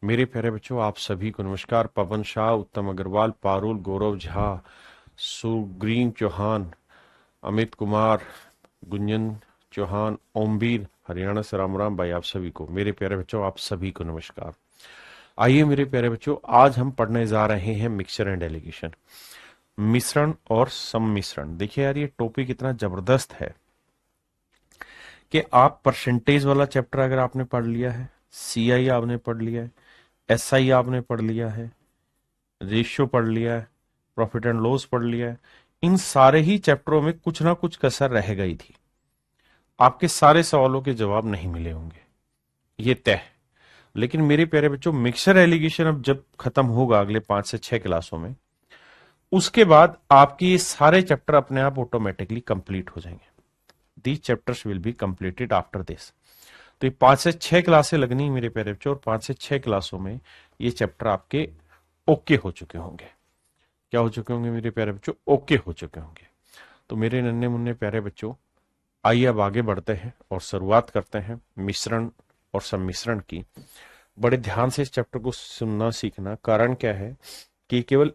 मेरे प्यारे बच्चों, आप सभी को नमस्कार। पवन शाह, उत्तम अग्रवाल, पारुल, गौरव झा, सुग्रीव चौहान, अमित कुमार, गुंजन चौहान, ओमवीर, हरियाणा से राम राम भाई, आप सभी को मेरे प्यारे बच्चों, आप सभी को नमस्कार। आइए मेरे प्यारे बच्चों, आज हम पढ़ने जा रहे हैं मिक्सचर एंड एलिगेशन, मिश्रण और सम्मिश्रण। देखिए यार, ये टॉपिक इतना जबरदस्त है कि आप परसेंटेज वाला चैप्टर अगर आपने पढ़ लिया है, सीआई आपने पढ़ लिया है, एसआई आपने पढ़ लिया है, रेशियो पढ़ लिया है, प्रॉफिट एंड लॉस पढ़ लिया है, इन सारे ही चैप्टरों में कुछ ना कुछ कसर रह गई थी। आपके सारे सवालों के जवाब नहीं मिले होंगे, ये तय है। लेकिन मेरे प्यारे बच्चों, मिक्सचर एलिगेशन अब जब खत्म होगा अगले 5 से 6 क्लासों में, उसके बाद आपके ये सारे चैप्टर अपने आप ऑटोमेटिकली कंप्लीट हो जाएंगे। These chapters will be completed after this. तो ये 5 से 6 क्लासें लगनी मेरे प्यारे बच्चों, और 5 से 6 क्लासों में ये चैप्टर आपके ओके हो चुके होंगे। क्या हो चुके होंगे मेरे प्यारे बच्चों? ओके हो चुके होंगे। तो मेरे नन्हे मुन्ने प्यारे बच्चों, आइए अब आगे बढ़ते हैं और शुरुआत करते हैं मिश्रण और सम्मिश्रण की। बड़े ध्यान से इस चैप्टर को सुनना सीखना। कारण क्या है कि केवल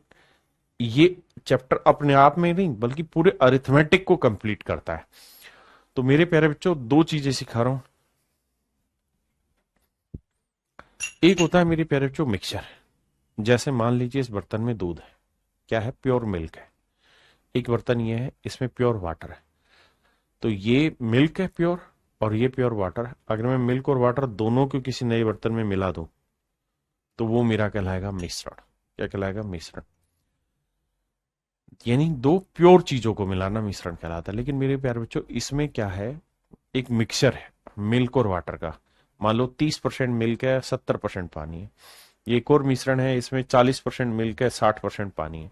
ये चैप्टर अपने आप में नहीं बल्कि पूरे अरिथमेटिक को कंप्लीट करता है। तो मेरे प्यारे बच्चों, दो चीजें सिखा रहा हूं। एक होता है मेरे प्यारे बच्चों मिक्सचर। जैसे मान लीजिए इस बर्तन में दूध है, क्या है? प्योर मिल्क है। एक बर्तन ये है, इसमें प्योर वाटर है। तो ये मिल्क है प्योर, और ये प्योर वाटर है। अगर मैं मिल्क और वाटर दोनों को किसी नए बर्तन में मिला दूं तो वो मेरा कहलाएगा मिश्रण। क्या कहलाएगा? मिश्रण। यानी दो प्योर चीजों को मिलाना मिश्रण कहलाता है। लेकिन मेरे प्यारे बच्चों, इसमें क्या है, एक मिक्सचर है मिल्क और वाटर का। मान लो 30% मिल्क है, 70% पानी है। एक और मिश्रण है, इसमें 40% मिल्क है, 60% पानी है।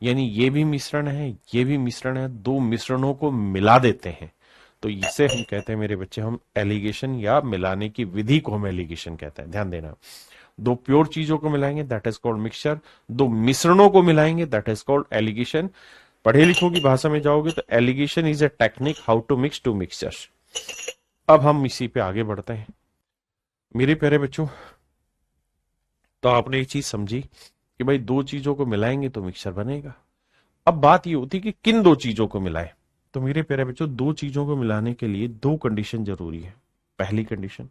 यानी ये भी मिश्रण है, ये भी मिश्रण है, दो मिश्रणों को मिला देते हैं तो इसे हम कहते हैं मेरे बच्चे, हम एलिगेशन, या मिलाने की विधि को हम एलिगेशन कहते हैं। ध्यान देना, दो प्योर चीजों को मिलाएंगे दैट इज कॉल्ड मिक्सचर, दो मिश्रणों को मिलाएंगे दैट इज कॉल्ड एलिगेशन। पढ़े लिखों की भाषा में जाओगे तो alligation is a technique how to mix two mixtures. अब हम इसी पे आगे बढ़ते हैं मेरे प्यारे बच्चों। तो आपने एक चीज समझी कि भाई दो चीजों को मिलाएंगे तो मिक्सचर बनेगा। अब बात ये होती है कि किन दो चीजों को मिलाएं। तो मेरे प्यारे बच्चों, दो चीजों को मिलाने के लिए दो कंडीशन जरूरी है। पहली कंडीशन,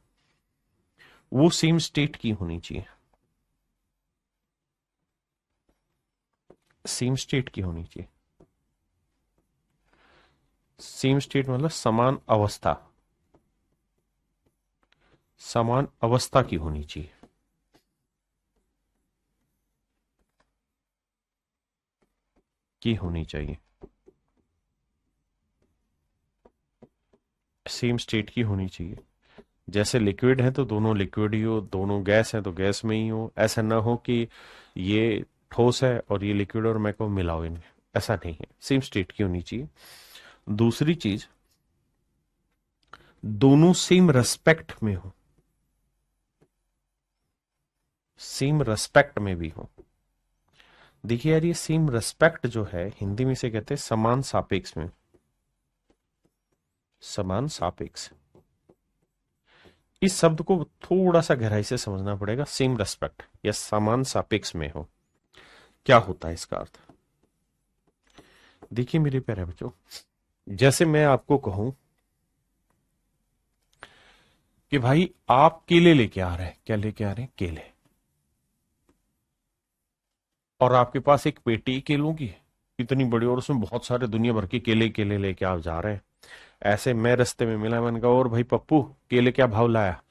वो सेम स्टेट की होनी चाहिए। सेम स्टेट की होनी चाहिए। सेम स्टेट मतलब समान अवस्था, समान अवस्था की होनी चाहिए। की होनी चाहिए, सेम स्टेट की होनी चाहिए। जैसे लिक्विड है तो दोनों लिक्विड ही हो, दोनों गैस है तो गैस में ही हो। ऐसा ना हो कि ये ठोस है और ये लिक्विड और मैं को मिलाओ इन्हें, ऐसा नहीं है। सेम स्टेट की होनी चाहिए। दूसरी चीज, दोनों सेम रेस्पेक्ट में हो, सेम रेस्पेक्ट में भी हो। देखिए यार, ये सेम रेस्पेक्ट जो है हिंदी में से कहते हैं समान सापेक्ष में। समान सापेक्ष, इस शब्द को थोड़ा सा गहराई से समझना पड़ेगा। सेम रेस्पेक्ट या समान सापेक्ष में हो, क्या होता है इसका अर्थ? देखिए मेरे प्यारे बच्चों, जैसे मैं आपको कहूं कि भाई आप केले लेके आ रहे हैं, क्या लेके आ रहे हैं? केले। और आपके पास एक पेटी केलों की है, इतनी बड़ी, और उसमें बहुत सारे दुनिया भर के केले केले लेके आप जा रहे हैं। ऐसे मैं रास्ते में मिला, मैंने कहा और भाई पप्पू, केले क्या भाव लाया?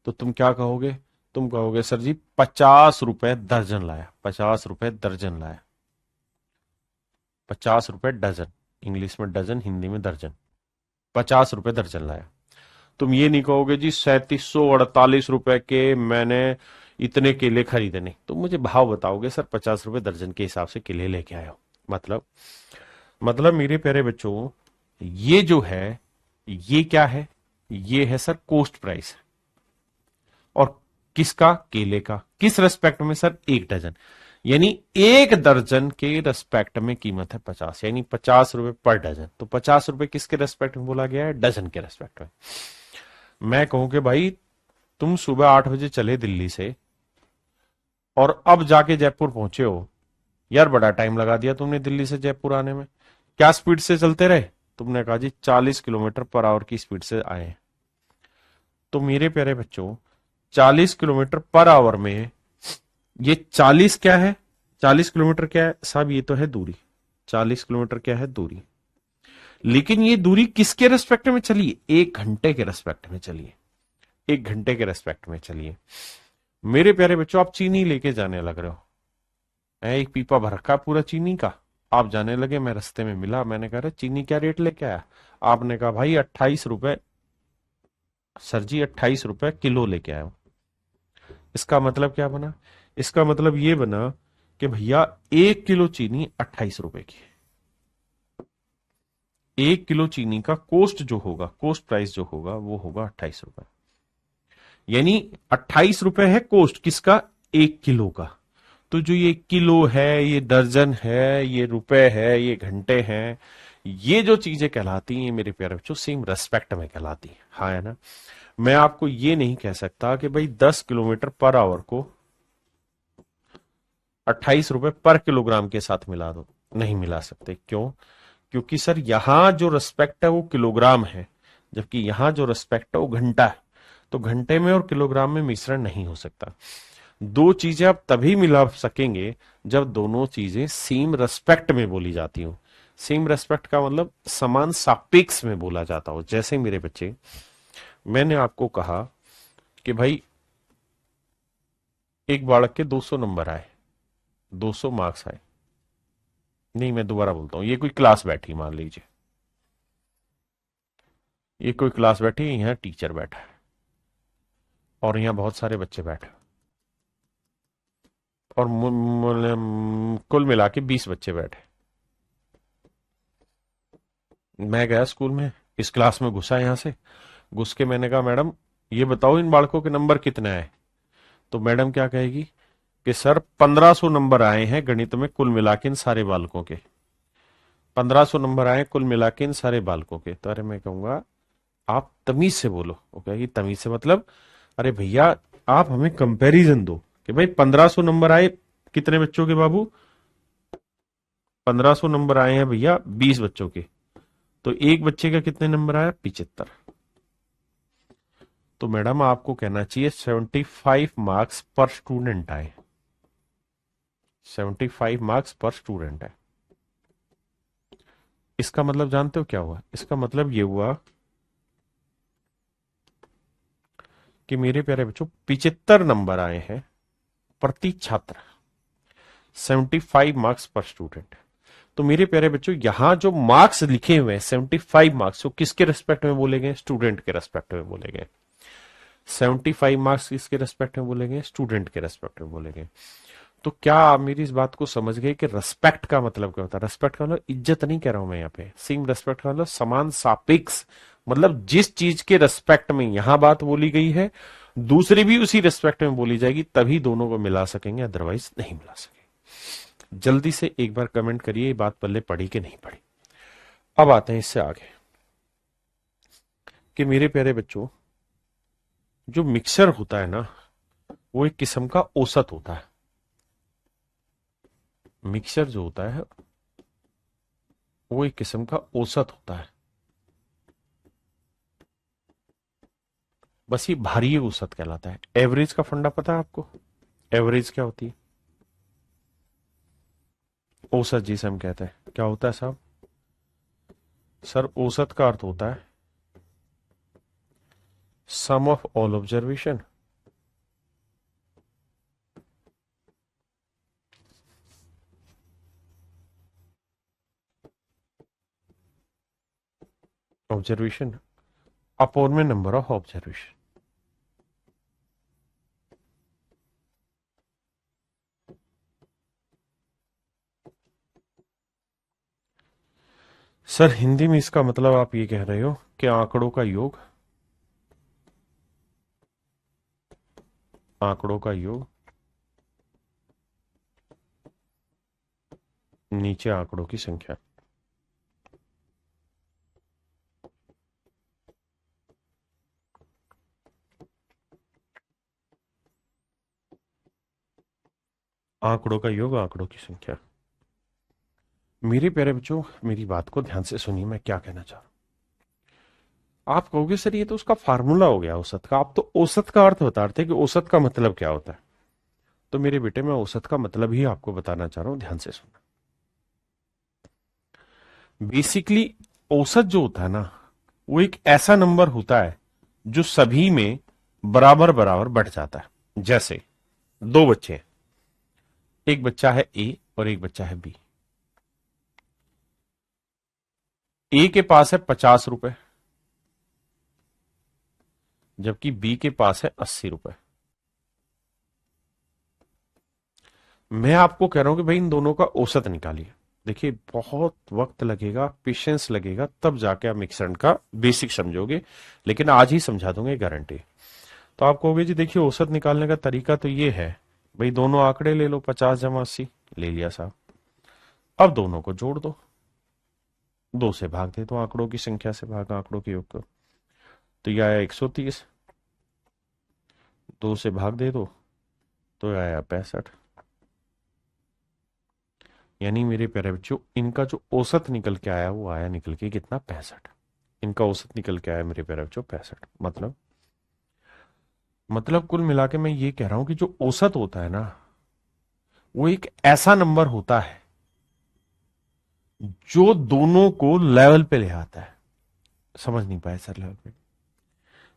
तो तुम क्या कहोगे? तुम कहोगे सर जी 50 रुपए दर्जन लाया, 50 रुपए दर्जन लाया। 50 रुपए डजन, इंग्लिश में डजन, हिंदी में दर्जन। 50 रुपए दर्जन लाया। तुम ये नहीं कहोगे जी 3748 रुपए के मैंने इतने केले खरीदे। नहीं, तुम मुझे भाव बताओगे सर 50 रुपए दर्जन के हिसाब से केले लेके आए हो। मतलब मेरे प्यारे बच्चों, ये जो है, ये क्या है? ये है सर कॉस्ट प्राइस। और किसका? केले का। किस रेस्पेक्ट में सर? एक डजन। यानी एक दर्जन के रेस्पेक्ट में कीमत है 50, यानी 50 रुपए पर डजन। तो 50 रुपए किसके रेस्पेक्ट में बोला गया है? डजन के रेस्पेक्ट में। मैं कहूं कि भाई तुम सुबह 8 बजे चले दिल्ली से, और अब जाके जयपुर पहुंचे हो। यार बड़ा टाइम लगा दिया तुमने दिल्ली से जयपुर आने में। क्या स्पीड से चलते रहे? तुमने कहा जी 40 किलोमीटर पर आवर की स्पीड से आए। तो मेरे प्यारे बच्चों, 40 किलोमीटर पर आवर में ये 40 क्या है? 40 किलोमीटर क्या है साहब? ये तो है दूरी। 40 किलोमीटर क्या है? दूरी। लेकिन ये दूरी किसके रेस्पेक्ट में चलिए? 1 घंटे के रेस्पेक्ट में चलिए। 1 घंटे के रेस्पेक्ट में चलिए। मेरे प्यारे बच्चों, आप चीनी लेके जाने लग रहे हो। एक पीपा भर रखा पूरा चीनी का। आप जाने लगे, मैं रास्ते में मिला, मैंने कहा चीनी क्या रेट लेके आया? आपने कहा भाई 28 रुपए। सर जी 28 रुपए किलो लेके आया हूं। इसका मतलब क्या बना? इसका मतलब ये बना कि भैया 1 किलो चीनी 28 रुपए की। 1 किलो चीनी का कोस्ट जो होगा, कोस्ट प्राइस जो होगा वो होगा 28 रुपए। यानी 28 रुपए है कोस्ट किसका? 1 किलो का। तो जो ये किलो है, ये दर्जन है, ये रुपए है, ये घंटे हैं, ये जो चीजें कहलाती हैं मेरे प्यारे बच्चों, सेम रेस्पेक्ट में कहलाती है। हाँ है ना? मैं आपको ये नहीं कह सकता कि भाई 10 किलोमीटर पर आवर को 28 रुपए पर किलोग्राम के साथ मिला दो। नहीं मिला सकते। क्यों? क्योंकि सर यहां जो रेस्पेक्ट है वो किलोग्राम है, जबकि यहां जो रेस्पेक्ट है वो घंटा है। तो घंटे में और किलोग्राम में मिश्रण नहीं हो सकता। दो चीजें आप तभी मिला सकेंगे जब दोनों चीजें सेम रेस्पेक्ट में बोली जाती हो। सेम रेस्पेक्ट का मतलब समान सापेक्ष में बोला जाता हो। जैसे मेरे बच्चे, मैंने आपको कहा कि भाई एक बालक के 200 नंबर आए, 200 मार्क्स आए। नहीं, मैं दोबारा बोलता हूं, ये कोई क्लास बैठी मान लीजिए, ये कोई क्लास बैठी है, यहाँ टीचर बैठा है और यहाँ बहुत सारे बच्चे बैठे और कुल मिला के 20 बच्चे बैठे। मैं गया स्कूल में, इस क्लास में घुसा, यहां से घुस के मैंने कहा मैडम ये बताओ इन बालकों के नंबर कितने आए? तो मैडम क्या कहेगी कि सर 1500 नंबर आए हैं गणित में कुल मिला के इन सारे बालकों के। 1500 नंबर आए कुल मिला के इन सारे बालकों के। तो अरे मैं कहूंगा आप तमीज से बोलो। वो कहेगी तमीज से मतलब? अरे भैया आप हमें कंपैरिजन दो कि भाई 1500 नंबर आए कितने बच्चों के बाबू? 1500 नंबर आए हैं भैया 20 बच्चों के। तो एक बच्चे का कितने नंबर आया? 75। तो मैडम आपको कहना चाहिए 75 मार्क्स पर स्टूडेंट आए। 75 मार्क्स पर स्टूडेंट है। इसका मतलब जानते हो क्या हुआ? इसका मतलब ये हुआ कि मेरे प्यारे बच्चों 75 नंबर आए हैं प्रति छात्र। 75 मार्क्स पर स्टूडेंट। तो मेरे प्यारे बच्चों यहां जो मार्क्स लिखे हुए हैं 75 मार्क्स, वो किसके रेस्पेक्ट में बोले गए? स्टूडेंट के रेस्पेक्ट में बोले गए। 75 मार्क्स किसके रेस्पेक्ट में बोले गए? स्टूडेंट के रेस्पेक्ट में बोले गए। तो क्या आप मेरी इस बात को समझ गए कि रेस्पेक्ट का मतलब क्या होता है? रेस्पेक्ट का मतलब इज्जत नहीं कह रहा हूं मैं यहाँ पे। सेम रेस्पेक्ट का मतलब समान सापेक्ष। मतलब जिस चीज के रेस्पेक्ट में यहां बात बोली गई है, दूसरी भी उसी रेस्पेक्ट में बोली जाएगी, तभी दोनों को मिला सकेंगे, अदरवाइज नहीं मिला सकेंगे। जल्दी से एक बार कमेंट करिए ये बात पल्ले पड़ी कि नहीं पड़ी। अब आते हैं इससे आगे कि मेरे प्यारे बच्चों, जो मिक्सर होता है ना, वो एक किस्म का औसत होता है। मिक्सर जो होता है वो एक किस्म का औसत होता है। बस ये भारी औसत कहलाता है। एवरेज का फंडा पता है आपको? एवरेज क्या होती है? औसत जिसे हम कहते हैं, क्या होता है साहब? सर औसत का अर्थ होता है sum of all observation. Observation upon में number of observation. Sir Hindi में इसका मतलब आप ये कह रहे हो कि आंकड़ों का योग, आंकड़ों का योग नीचे आंकड़ों की संख्या। आंकड़ों का योग, आंकड़ों की संख्या। मेरे प्यारे बच्चों, मेरी बात को ध्यान से सुनिए, मैं क्या कहना चाह रहा हूं। आप कहोगे सर ये तो उसका फार्मूला हो गया औसत का, आप तो औसत का अर्थ बता रहे थे कि औसत का मतलब क्या होता है। तो मेरे बेटे, मैं औसत का मतलब ही आपको बताना चाह रहा हूं, ध्यान से सुनना। बेसिकली औसत जो होता है ना, वो एक ऐसा नंबर होता है जो सभी में बराबर बराबर बढ़ जाता है। जैसे दो बच्चे हैं, एक बच्चा है ए और एक बच्चा है बी। ए के पास है 50 रुपए, जबकि बी के पास है 80 रुपए। मैं आपको कह रहा हूं कि भाई इन दोनों का औसत निकालिए। देखिए बहुत वक्त लगेगा, पेशेंस लगेगा, तब जाके आप मिक्सर का बेसिक समझोगे, लेकिन आज ही समझा दूंगा, गारंटी। तो आप कहोगे जी देखिए औसत निकालने का तरीका तो ये है, भाई दोनों आंकड़े ले लो, 50 - 80 ले लिया साहब। अब दोनों को जोड़ दो, 2 से भाग दे दो, आंकड़ों की संख्या से भाग आंकड़ों के योग को, तो यह आया 130। 2 से भाग दे दो तो यह आया 65। यानी मेरे प्यारे बच्चों, इनका जो औसत निकल के आया वो आया निकल के कितना, 65। इनका औसत निकल के आया मेरे प्यारे बच्चों 65। मतलब कुल मिला के मैं ये कह रहा हूं कि जो औसत होता है ना, वो एक ऐसा नंबर होता है जो दोनों को लेवल पे ले आता है। समझ नहीं पाए सर? लेवल पे,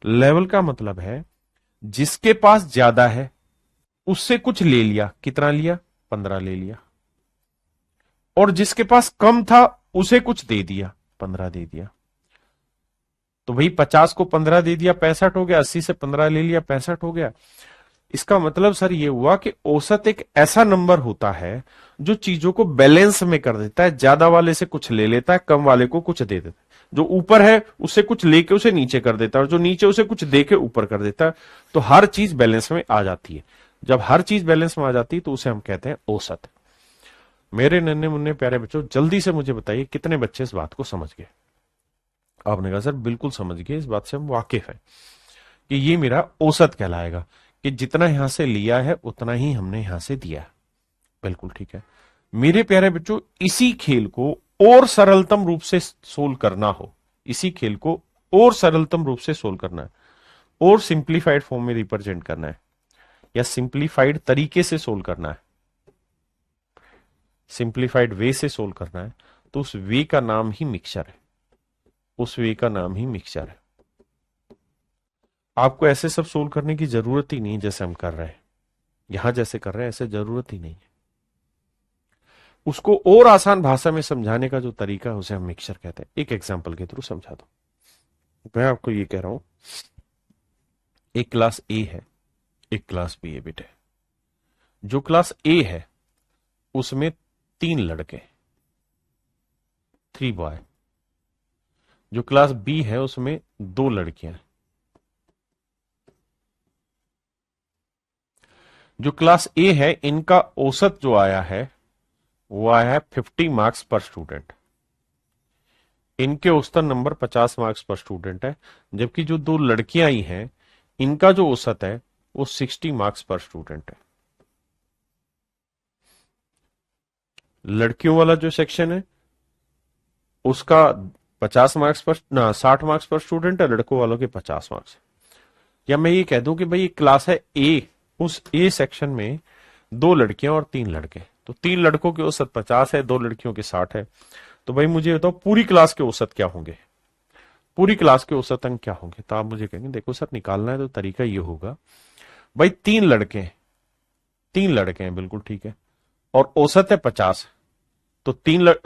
लेवल का मतलब है जिसके पास ज्यादा है उससे कुछ ले लिया, कितना लिया, 15 ले लिया, और जिसके पास कम था उसे कुछ दे दिया, 15 दे दिया। तो भाई 50 को 15 दे दिया, 65 हो गया, 80 से 15 ले लिया, 65 हो गया। इसका मतलब सर ये हुआ कि औसत एक ऐसा नंबर होता है जो चीजों को बैलेंस में कर देता है, ज्यादा वाले से कुछ ले लेता है, कम वाले को कुछ दे देता है, जो ऊपर है उससे कुछ लेके उसे नीचे कर देता है, और जो नीचे उसे कुछ दे के ऊपर कर देता है। तो हर चीज बैलेंस में आ जाती है। जब हर चीज बैलेंस में आ जाती है तो उसे हम कहते हैं औसत। मेरे नन्हे मुन्ने प्यारे बच्चों, जल्दी से मुझे बताइए कितने बच्चे इस बात को समझ गए? आपने कहा सर बिल्कुल समझ गए, इस बात से हम वाकिफ हैं कि ये मेरा औसत कहलाएगा, कि जितना यहां से लिया है उतना ही हमने यहां से दिया। बिल्कुल ठीक है। मेरे प्यारे बच्चों, इसी खेल को और सरलतम रूप से सोल्व करना हो, इसी खेल को और सरलतम रूप से सोल्व करना है, और सिंप्लीफाइड फॉर्म में रिप्रेजेंट करना है, या सिंप्लीफाइड तरीके से सोल्व करना है, सिंप्लीफाइड वे से सोल्व करना है, तो उस वे का नाम ही मिक्सचर है। उस वे का नाम ही मिक्सचर है। आपको ऐसे सब सोल्व करने की जरूरत ही नहीं है जैसे हम कर रहे हैं, यहां जैसे कर रहे हैं ऐसे जरूरत ही नहीं है। उसको और आसान भाषा में समझाने का जो तरीका है उसे हम मिक्सचर कहते हैं। एक एग्जांपल के थ्रू समझा दो। मैं आपको ये कह रहा हूं, एक क्लास ए है, एक क्लास बी है बेटे। जो क्लास ए है उसमें 3 लड़के, 3 बॉय। जो क्लास बी है उसमें 2 लड़कियां। जो क्लास ए है इनका औसत जो आया है वो आया है 50 मार्क्स पर स्टूडेंट। इनके औसतन नंबर 50 मार्क्स पर स्टूडेंट है, जबकि जो 2 लड़कियां आई हैं इनका जो औसत है वो 60 मार्क्स पर स्टूडेंट है। लड़कियों वाला जो सेक्शन है उसका 50 मार्क्स पर ना 60 मार्क्स पर स्टूडेंट है, लड़कों वालों के 50 मार्क्स। या मैं ये कह दूं कि भाई एक क्लास है ए, उस ए सेक्शन में 2 लड़कियां और 3 लड़के, तो 3 लड़कों के औसत 50 है, 2 लड़कियों के 60 है। तो भाई मुझे बताओ पूरी क्लास के औसत क्या होंगे? पूरी क्लास के औसत अंक क्या होंगे? तो आप मुझे कहेंगे देखो सर निकालना है तो तरीका ये होगा, भाई 3 लड़के हैं, 3 लड़के हैं, बिल्कुल ठीक है, और औसत है 50। तो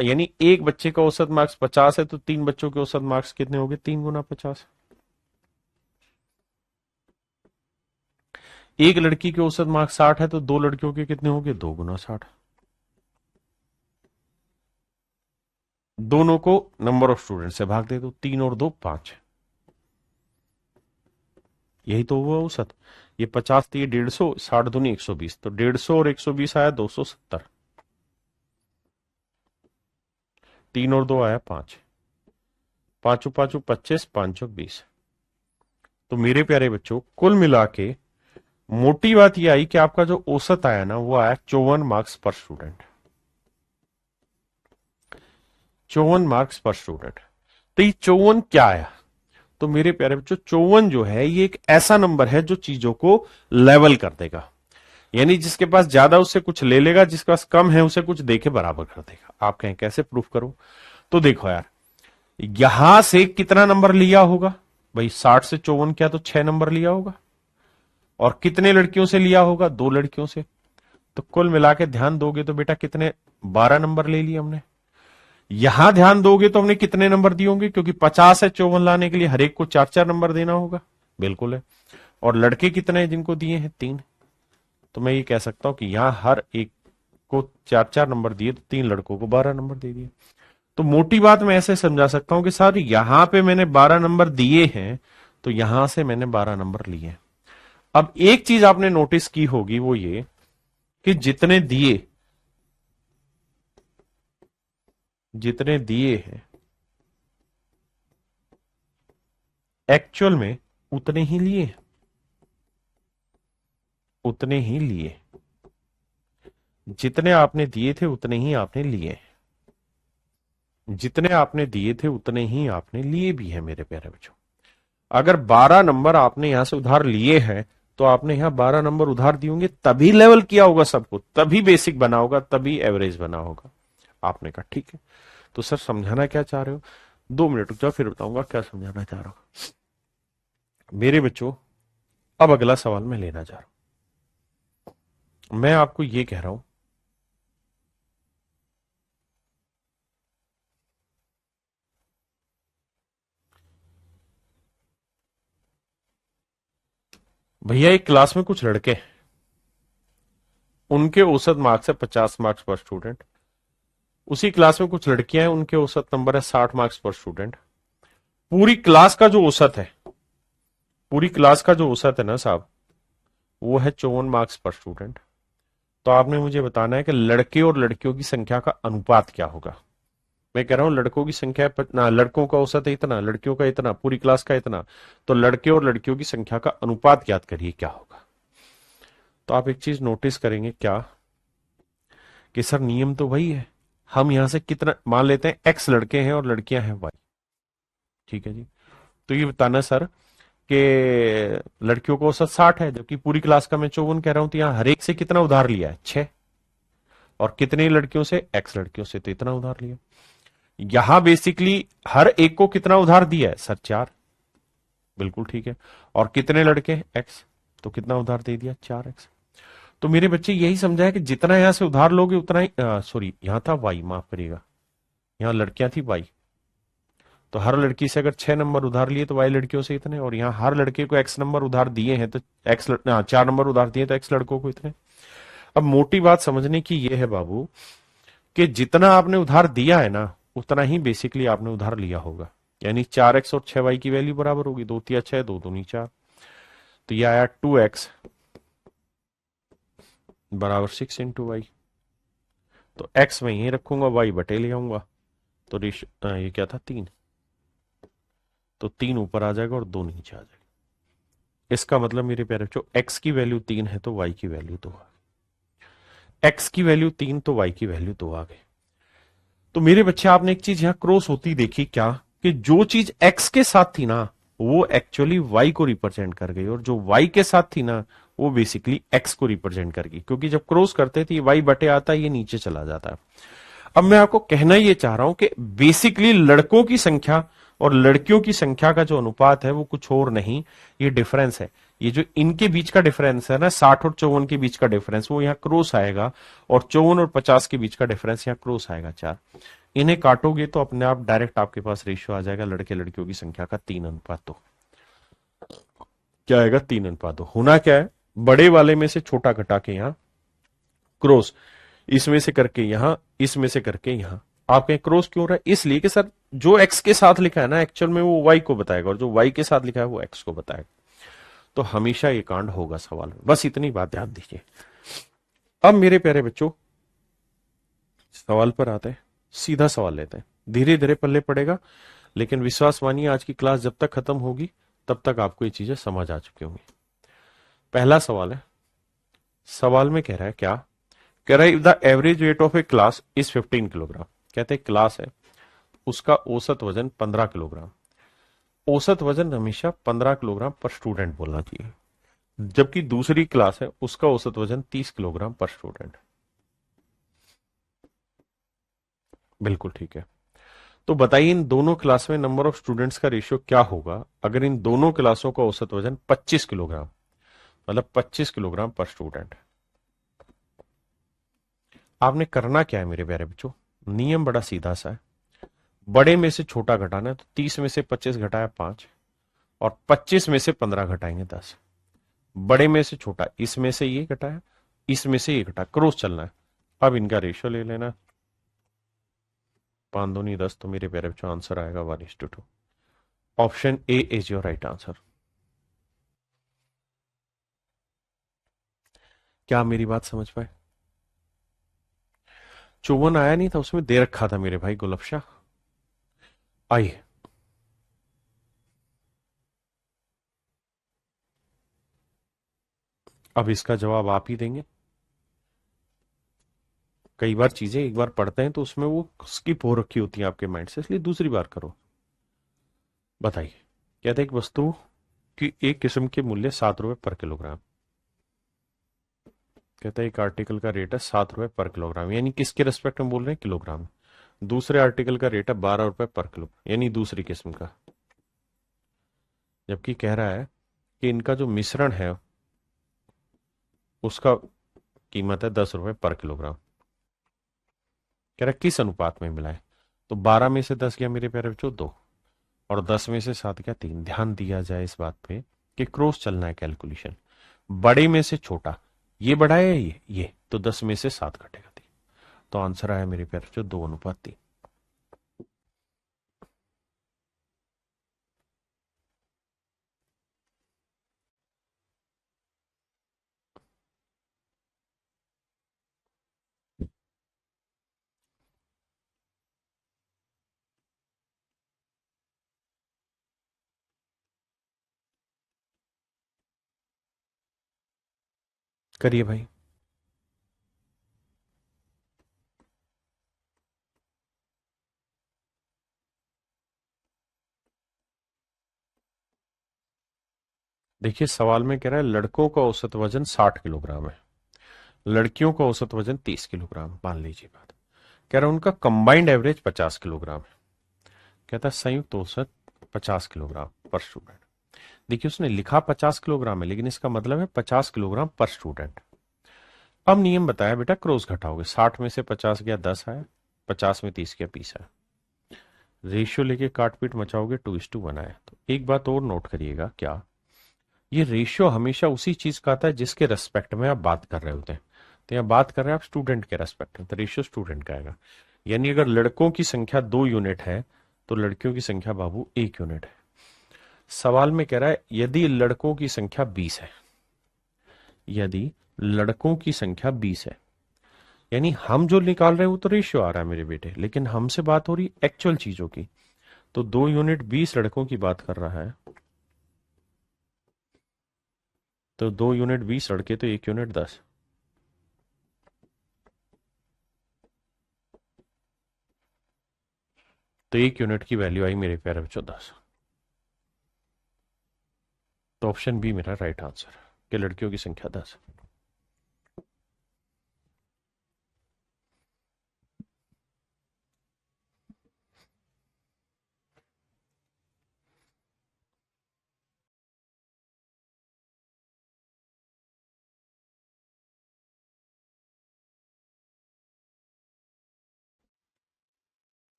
यानी एक बच्चे का औसत मार्क्स 50 है, तो 3 बच्चों के औसत मार्क्स कितने हो गए? 3 × 50। एक लड़की के औसत मार्क्स 60 है, तो 2 लड़कियों के कितने हो गए? 2 × 60। दोनों को नंबर ऑफ स्टूडेंट से भाग दे दो, 3 और 2 5। यही तो हुआ औसत। ये 50 थी, 150, 60 दूनी 120, तो 150 और 120 आया 270। 3 और 2 आया 5, 5 × 5 = 25, 5 × 20। तो मेरे प्यारे बच्चों कुल मिला के मोटी बात यह आई कि आपका जो औसत आया ना वो आया 54 मार्क्स पर स्टूडेंट। 54 मार्क्स पर स्टूडेंट। तो ये 54 क्या आया? तो मेरे प्यारे बच्चों 54 जो है ये एक ऐसा नंबर है जो चीजों को लेवल कर देगा, यानी जिसके पास ज्यादा उससे कुछ ले लेगा, जिसके पास कम है उसे कुछ देके बराबर कर देगा। आप कहें कैसे प्रूफ करो? तो देखो यार, यहां से कितना नंबर लिया होगा भाई? 60 से 54 क्या, तो 6 नंबर लिया होगा। और कितने लड़कियों से लिया होगा? 2 लड़कियों से। तो कुल मिला के ध्यान दोगे तो बेटा कितने, 12 नंबर ले लिए हमने। यहां ध्यान दोगे तो हमने कितने नंबर दिए होंगे, क्योंकि 50 से 54 लाने के लिए हर एक को 4-4 नंबर देना होगा। बिल्कुल है। और लड़के कितने हैं जिनको दिए हैं? 3। तो मैं ये कह सकता हूं कि यहां हर एक को 4-4 नंबर दिए, तो 3 लड़कों को 12 नंबर दे दिए। तो मोटी बात मैं ऐसे समझा सकता हूं कि सर यहां पे मैंने 12 नंबर दिए हैं, तो यहां से मैंने 12 नंबर लिए हैं। अब एक चीज आपने नोटिस की होगी, वो ये कि जितने दिए हैं एक्चुअल में उतने ही लिए, उतने ही लिए। जितने आपने दिए थे उतने ही आपने लिए, जितने आपने दिए थे उतने ही आपने लिए भी है मेरे प्यारे बच्चों। अगर 12 नंबर आपने यहां से उधार लिए हैं, तो आपने यहां 12 नंबर उधार दिए होंगे, तभी लेवल किया होगा सबको, तभी बेसिक बना होगा, तभी एवरेज बना होगा। आपने कहा ठीक है, तो सर समझाना क्या चाह रहे हो? 2 मिनट रुक जाओ, फिर बताऊंगा क्या समझाना चाह रहा हूं। मेरे बच्चों, अब अगला सवाल मैं लेना चाह रहा हूं। मैं आपको यह कह रहा हूं, भैया एक क्लास में कुछ लड़के, उनके औसत मार्क्स है 50 मार्क्स पर स्टूडेंट। उसी क्लास में कुछ लड़कियां हैं, उनके औसत नंबर है 60 मार्क्स पर स्टूडेंट। पूरी क्लास का जो औसत है, पूरी क्लास का जो औसत है ना साहब, वो है 54 मार्क्स पर स्टूडेंट। तो आपने मुझे बताना है कि लड़के और लड़कियों की संख्या का अनुपात क्या होगा। मैं कह रहा हूं लड़कों की संख्या ना, लड़कों का औसत है इतना, लड़कियों का इतना, पूरी क्लास का इतना, तो लड़के और लड़कियों की संख्या का अनुपात याद करिए क्या होगा। तो आप एक चीज नोटिस करेंगे क्या, कि सर नियम तो वही है। हम यहां से कितना मान लेते हैं, एक्स लड़के हैं और लड़कियां हैं वाई। ठीक है जी। तो ये बताना सर कि लड़कियों को औसत 60 है, जबकि पूरी क्लास का मैं 54 कह रहा हूं, तो यहां हर एक से कितना उधार लिया है? 6। और कितने लड़कियों से? एक्स लड़कियों से, तो इतना उधार लिया। यहां बेसिकली हर एक को कितना उधार दिया है सर? 4। बिल्कुल ठीक है। और कितने लड़के? एक्स। तो कितना उधार दे दिया? 4x। तो मेरे बच्चे यही समझा है कि जितना यहां से उधार लोगे उतना ही, सॉरी यहां था वाई, माफ करिएगा, यहां लड़कियां थी वाई। तो हर लड़की से अगर 6 नंबर उधार लिए तो वाई लड़कियों से इतने, और यहाँ हर लड़के को एक्स नंबर उधार दिए हैं तो एक्स 4 नंबर उधार दिए तो एक्स लड़कों को इतने। अब मोटी बात समझने की यह है बाबू, कि जितना आपने उधार दिया है ना, उतना ही बेसिकली आपने उधार लिया होगा। यानी 4x और 6y की वैल्यू बराबर होगी, 2 तिया 6, 2 दूनी 4। तो यह आया 2x बराबर 6 इंटू वाई। तो x मैं यहीं रखूंगा, y बटे ले आऊंगा। तो ये क्या था? 3। तो 3 ऊपर आ जाएगा और 2 नीचे आ जाएगा। इसका मतलब मेरे प्यारे बच्चों, x की वैल्यू 3 है तो y की वैल्यू 2 आ गई। x की वैल्यू 3 तो y की वैल्यू 2 आ गई। तो मेरे बच्चे आपने एक चीज यहां क्रॉस होती देखी क्या, कि जो चीज x के साथ थी ना, वो एक्चुअली y को रिप्रेजेंट कर गई, और जो y के साथ थी ना, वो बेसिकली x को रिप्रेजेंट कर गई। क्योंकि जब क्रॉस करते थे y बटे आता है, ये नीचे चला जाता है। अब मैं आपको कहना ये चाह रहा हूं कि बेसिकली लड़कों की संख्या और लड़कियों की संख्या का जो अनुपात है वो कुछ और नहीं, ये डिफरेंस है। ये जो इनके बीच का डिफरेंस है ना, 60 और 54 के बीच का डिफरेंस, वो यहाँ क्रॉस आएगा, और 54 और 50 के बीच का डिफरेंस यहाँ क्रॉस आएगा 4। इन्हें काटोगे तो अपने आप डायरेक्ट आपके पास रेशियो आ जाएगा लड़के लड़कियों की संख्या का 3:2। क्या आएगा? 3:2। होना क्या है, बड़े वाले में से छोटा घटा के यहाँ क्रॉस, इसमें से करके यहां, इसमें से करके यहां। आप कहें क्रॉस क्यों हो रहा है? इसलिए कि सर जो एक्स के साथ लिखा है ना, एक्चुअल में वो वाई को बताएगा, और जो वाई के साथ लिखा है वो एक्स को बताएगा। तो हमेशा ये कांड होगा सवाल में, बस इतनी बात ध्यान दीजिए। अब मेरे प्यारे बच्चों, सवाल पर आते हैं, सीधा सवाल लेते हैं, धीरे धीरे पल्ले पड़ेगा, लेकिन विश्वास मानिए आज की क्लास जब तक खत्म होगी तब तक आपको ये चीजें समझ आ चुकी होंगी। पहला सवाल है, सवाल में कह रहा है क्या, कह रहा है the average weight of A class is 15 kilogram. कहते हैं क्लास है, उसका औसत वजन 15 किलोग्राम। औसत वजन हमेशा 15 किलोग्राम पर स्टूडेंट बोलना चाहिए, जबकि दूसरी क्लास है उसका औसत वजन 30 किलोग्राम पर स्टूडेंट। बिल्कुल ठीक है। तो बताइए इन दोनों क्लास में नंबर ऑफ स्टूडेंट्स का रेशियो क्या होगा अगर इन दोनों क्लासों का औसत वजन 25 किलोग्राम, मतलब 25 किलोग्राम पर स्टूडेंट। आपने करना क्या है मेरे प्यारे बच्चों, नियम बड़ा सीधा सा है। बड़े में से छोटा घटाना है, तो 30 में से 25 घटाया 5, और 25 में से 15 घटाएंगे 10। बड़े में से छोटा, इसमें से ये घटाया, इसमें से ये घटा, क्रॉस चलना है। अब इनका रेशियो ले लेना, 5 दूनी 10, तो मेरे प्यारे बच्चों आंसर आएगा 1:2। Option A is your right answer. क्या आप मेरी बात समझ पाए? चौवन आया नहीं था, उसमें दे रखा था मेरे भाई गुलफशा। आइए, अब इसका जवाब आप ही देंगे। कई बार चीजें एक बार पढ़ते हैं तो उसमें वो स्किप हो रखी होती है आपके माइंड से, इसलिए दूसरी बार करो। बताइए, कहते हैं एक वस्तु की एक किस्म के मूल्य 7 रुपए पर किलोग्राम। कहता है एक आर्टिकल का रेट है 7 रुपए पर किलोग्राम, यानी किसके रेस्पेक्ट में बोल रहे हैं, किलोग्राम। दूसरे आर्टिकल का रेट है 12 रुपए पर किलो, यानी दूसरी किस्म का। जबकि कह रहा है कि इनका जो मिश्रण है उसका कीमत है 10 रुपए पर किलोग्राम। कह रहा है किस अनुपात में मिलाए, तो 12 में से 10 गया मेरे प्यारे बच्चों 2, और 10 में से 7 गया 3। ध्यान दिया जाए इस बात पे कि क्रॉस चलना है कैलकुलेशन। बड़े में से छोटा, ये बड़ा है, ये तो 10 में से 7 घटेगा 3। तो आंसर आया मेरे प्यारे बच्चों 2:3। करिए भाई। देखिए सवाल में कह रहा है लड़कों का औसत वजन 60 किलोग्राम है, लड़कियों का औसत वजन 30 किलोग्राम, मान लीजिए बात। कह रहा है उनका कंबाइंड एवरेज 50 किलोग्राम है। कहता है संयुक्त औसत 50 किलोग्राम पर स्टूडेंट। देखिए उसने लिखा 50 किलोग्राम है, लेकिन इसका मतलब है 50 किलोग्राम पर स्टूडेंट। अब नियम बताया बेटा, क्रॉस घटाओगे, 60 में से 50 गया 10 आया, 50 में 30 गया 20 आया। रेशियो लेके काटपीट मचाओगे 2:1 आया। तो एक बात और नोट करिएगा, क्या ये रेशियो हमेशा उसी चीज का आता है जिसके रेस्पेक्ट में आप बात कर रहे होते हैं। तो यहाँ बात कर रहे हैं आप स्टूडेंट के रेस्पेक्ट में, तो रेशियो स्टूडेंट का आएगा। यानी अगर लड़कों की संख्या 2 यूनिट है तो लड़कियों की संख्या बाबू 1 यूनिट है। सवाल में कह रहा है यदि लड़कों की संख्या 20 है, यदि लड़कों की संख्या 20 है, यानी हम जो निकाल रहे हैं वो तो रेशियो आ रहा है मेरे बेटे, लेकिन हमसे बात हो रही एक्चुअल चीजों की। तो 2 यूनिट 20 लड़कों की बात कर रहा है, तो 2 यूनिट 20 लड़के, तो 1 यूनिट 10। तो 1 यूनिट की वैल्यू आई मेरे प्यारे बच्चों 10। तो ऑप्शन बी मेरा राइट आंसर, कि लड़कियों की संख्या 10।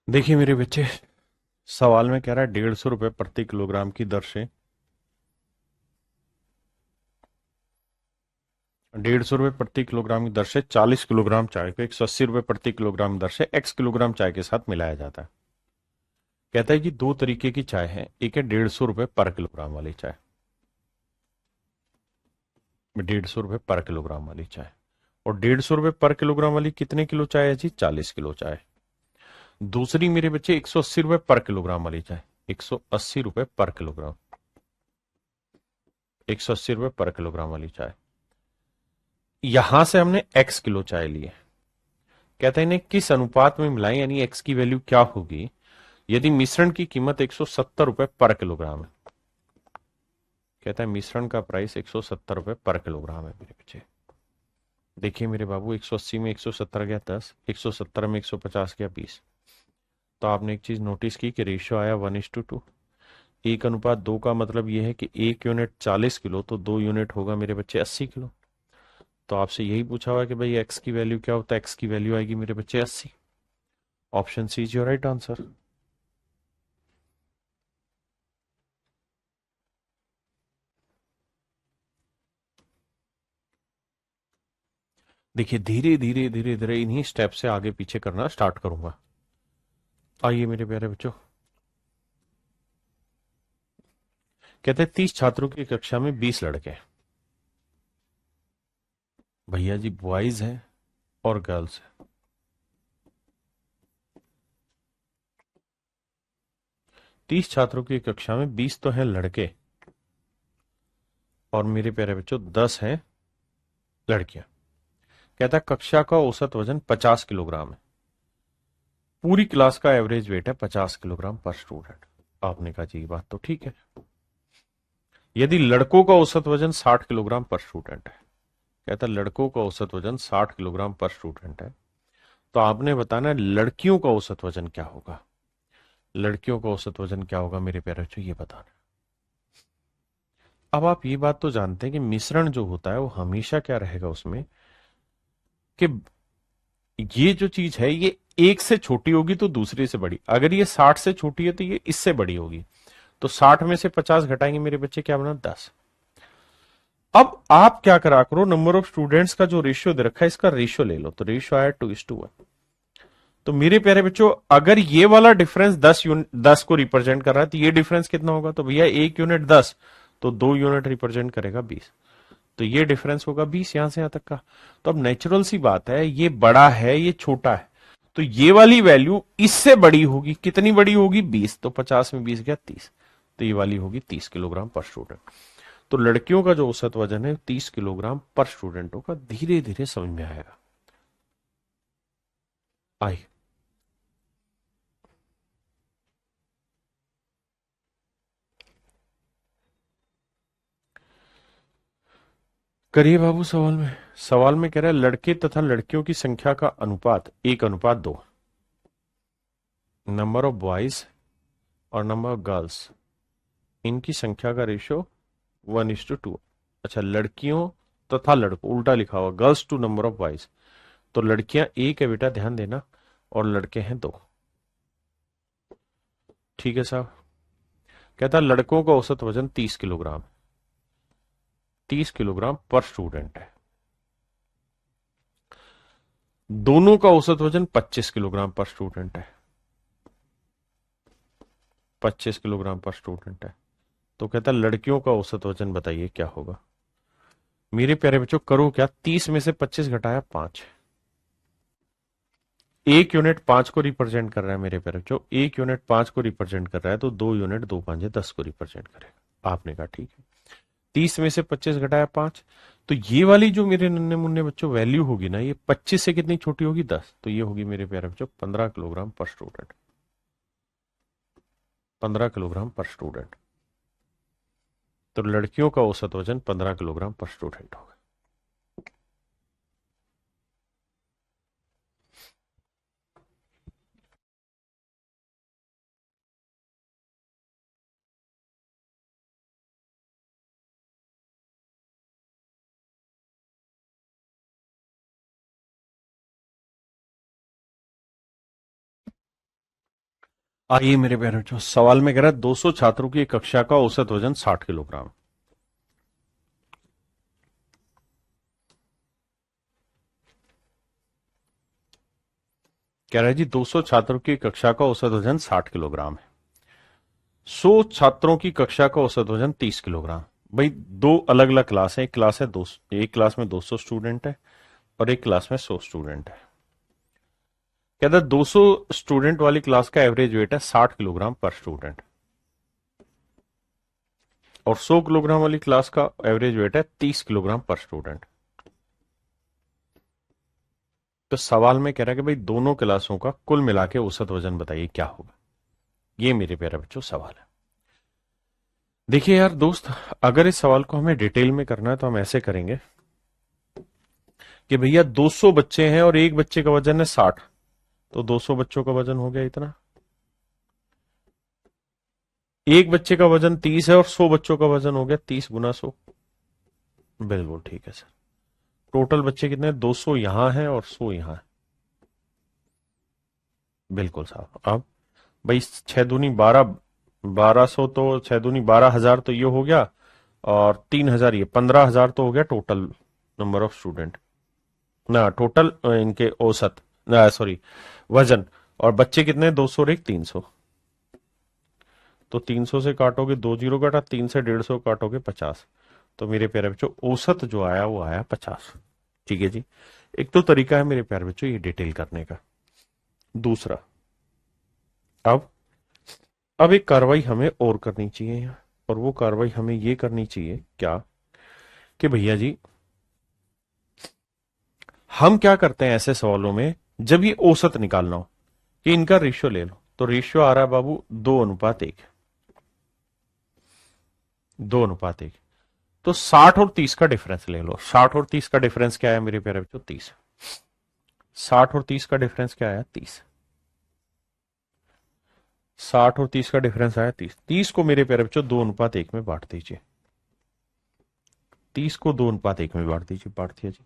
देखिए मेरे बच्चे, सवाल में कह रहा है 150 रुपए प्रति किलोग्राम की दर से, 150 रुपए प्रति किलोग्राम की दर से 40 किलोग्राम चाय को 180 रुपए प्रति किलोग्राम की दर से x किलोग्राम चाय के साथ मिलाया जाता है। कहता है कि दो तरीके की चाय है, एक है 150 रुपए पर किलोग्राम वाली चाय, 150 रुपए पर किलोग्राम वाली चाय, और 150 रुपए पर किलोग्राम वाली कितने किलो चाय है जी, 40 किलो चाय। दूसरी मेरे बच्चे 180 रुपए पर किलोग्राम वाली चाय, 180 रुपए पर किलोग्राम, 180 रुपए पर किलोग्राम वाली चाय। यहां से हमने x किलो चाय लिए, कहते हैं इन्हें किस अनुपात में मिलाएं, यानी x की वैल्यू क्या होगी यदि मिश्रण की कीमत 170 रुपए पर किलोग्राम है। कहता है मिश्रण का प्राइस 170 रुपए पर किलोग्राम है मेरे बच्चे। देखिए मेरे बाबू, 180 में 170 गया 10, 170 में 150 गया 20। तो आपने एक चीज नोटिस की कि रेशियो आया 1:2। 1:2 का मतलब यह है कि 1 यूनिट 40 किलो, तो 2 यूनिट होगा मेरे बच्चे 80 किलो। तो आपसे यही पूछा हुआ है कि भाई एक्स की वैल्यू क्या होता है, एक्स की वैल्यू आएगी मेरे बच्चे 80। Option C is your right answer. देखिए धीरे धीरे धीरे धीरे इन्हीं स्टेप से आगे पीछे करना स्टार्ट करूंगा। आइए मेरे प्यारे बच्चों, कहते हैं 30 छात्रों की कक्षा में 20 लड़के हैं। भैया जी बॉयज हैं और गर्ल्स हैं। 30 छात्रों की कक्षा में 20 तो हैं लड़के और मेरे प्यारे बच्चों 10 हैं लड़कियां। कहता है कक्षा का औसत वजन 50 किलोग्राम है। पूरी क्लास का एवरेज वेट है 50 किलोग्राम पर स्टूडेंट। आपने कहा जी बात तो ठीक है। यदि लड़कों का औसत वजन 60 किलोग्राम पर स्टूडेंट है, कहता है लड़कों का औसत वजन 60 किलोग्राम पर स्टूडेंट है, तो आपने बताना है लड़कियों का औसत वजन क्या होगा। लड़कियों का औसत वजन क्या होगा मेरे प्यारे बच्चों, ये बताना। अब आप ये बात तो जानते हैं कि मिश्रण जो होता है वो हमेशा क्या रहेगा उसमें, कि ये जो चीज है ये एक से छोटी होगी तो दूसरे से बड़ी। अगर ये 60 से छोटी है तो ये इससे बड़ी होगी। तो 60 में से 50 घटाएंगे मेरे बच्चे, क्या बना 10। अब आप क्या करा करो, नंबर ऑफ स्टूडेंट्स का जो रेशियो दे रखा है इसका रेशियो ले लो। तो रेशियो आया 2:1। तो मेरे प्यारे बच्चों अगर ये वाला डिफरेंस 10 को रिप्रेजेंट कर रहा है तो ये डिफरेंस कितना होगा, तो भैया 1 यूनिट 10, तो 2 यूनिट रिप्रेजेंट करेगा 20। तो ये डिफरेंस होगा 20 यहां से यहां तक का। तो अब नेचुरल सी बात है, ये बड़ा है ये छोटा है, तो ये वाली वैल्यू इससे बड़ी होगी। कितनी बड़ी होगी 20, तो 50 में 20 गया 30, तो ये वाली होगी 30 किलोग्राम पर स्टूडेंट। तो लड़कियों का जो औसत वजन है 30 किलोग्राम पर स्टूडेंट होगा। धीरे धीरे समझ में आएगा। आई करिए बाबू सवाल में। सवाल में कह रहा है लड़के तथा लड़कियों की संख्या का अनुपात 1:2। नंबर ऑफ बॉयज और नंबर ऑफ गर्ल्स, इनकी संख्या का रेशियो 1:2। अच्छा लड़कियों तथा लड़कों उल्टा लिखा हुआ, girls to number of boys. तो लड़कियां एक है बेटा, ध्यान देना, और लड़के हैं 2। ठीक है साहब। कहता है लड़कों का औसत वजन 30 किलोग्राम, 30 किलोग्राम पर स्टूडेंट है। दोनों का औसत वजन 25 किलोग्राम पर स्टूडेंट है, 25 किलोग्राम पर स्टूडेंट है। तो कहता है लड़कियों का औसत वजन बताइए क्या होगा। मेरे प्यारे बच्चों करो क्या, 30 में से 25 घटाया 5। 1 यूनिट 5 को रिप्रेजेंट कर रहा है मेरे प्यारे बच्चों, 1 यूनिट 5 को रिप्रेजेंट कर रहा है, तो 2 यूनिट 2×5 10 को रिप्रेजेंट करेगा। आपने कहा ठीक है। 30 में से 25 घटाया 5, तो ये वाली जो मेरे नन्हे मुन्ने बच्चों वैल्यू होगी ना, ये 25 से कितनी छोटी होगी 10, तो ये होगी मेरे प्यारे बच्चों 15 किलोग्राम पर स्टूडेंट। 15 किलोग्राम पर स्टूडेंट। तो लड़कियों का औसत वजन 15 किलोग्राम पर स्टूडेंट होगा। आइए मेरे प्यारे बच्चों, सवाल में कह रहा है 200 छात्रों की एक कक्षा का औसत वजन 60 किलोग्राम। कह रहा है जी 200 छात्रों की कक्षा का औसत वजन 60 किलोग्राम है। 100 छात्रों की कक्षा का औसत वजन 30 किलोग्राम। भाई दो अलग अलग क्लास है, एक क्लास है 200, एक क्लास में 200 स्टूडेंट है और एक क्लास में 100 स्टूडेंट है। कहता है 200 स्टूडेंट वाली क्लास का एवरेज वेट है 60 किलोग्राम पर स्टूडेंट और 100 किलोग्राम वाली क्लास का एवरेज वेट है 30 किलोग्राम पर स्टूडेंट। तो सवाल में कह रहा है कि भाई दोनों क्लासों का कुल मिला के औसत वजन बताइए क्या होगा। ये मेरे प्यारे बच्चों सवाल है। देखिए यार दोस्त, अगर इस सवाल को हमें डिटेल में करना है तो हम ऐसे करेंगे कि भैया 200 बच्चे हैं और एक बच्चे का वजन है 60, तो 200 बच्चों का वजन हो गया इतना। एक बच्चे का वजन 30 है और 100 बच्चों का वजन हो गया 30 गुना 100। बिल्कुल ठीक है सर। टोटल बच्चे कितने, 200 यहां है और 100 यहां है। बिल्कुल साहब। अब भाई 6 दूनी 12, 1200 तो 6 दूनी 12,000 तो ये हो गया, और 3,000 ये 15,000 तो हो गया टोटल नंबर ऑफ स्टूडेंट ना, टोटल इनके औसत ना, सॉरी वजन। और बच्चे कितने, 200 और एक 300, तो 300 से काटोगे 2 जीरो काटा, 3 से 150 काटोगे 50, तो मेरे प्यारे बच्चों औसत जो आया वो आया 50। ठीक है जी। एक तो तरीका है मेरे प्यारे बच्चों ये डिटेल करने का। दूसरा, अब अब एक कार्रवाई हमें और करनी चाहिए यहाँ, और वो कार्रवाई हमें ये करनी चाहिए क्या, कि भैया जी हम क्या करते हैं ऐसे सवालों में, जब ये औसत निकालना हो कि इनका रेशियो ले लो, तो रेशियो आ रहा है बाबू 2:1, 2:1। तो 60 और 30 का डिफरेंस ले लो। 60 और 30 का डिफरेंस क्या है मेरे प्यारे बच्चों, 30। 60 और 30 का डिफरेंस क्या आया, 30। 60 और 30 का डिफरेंस आया 30। 30 को मेरे प्यारे बच्चों 2:1 में बांट दीजिए। 30 को 2:1 में बांट दीजिए, बांट दिया जी।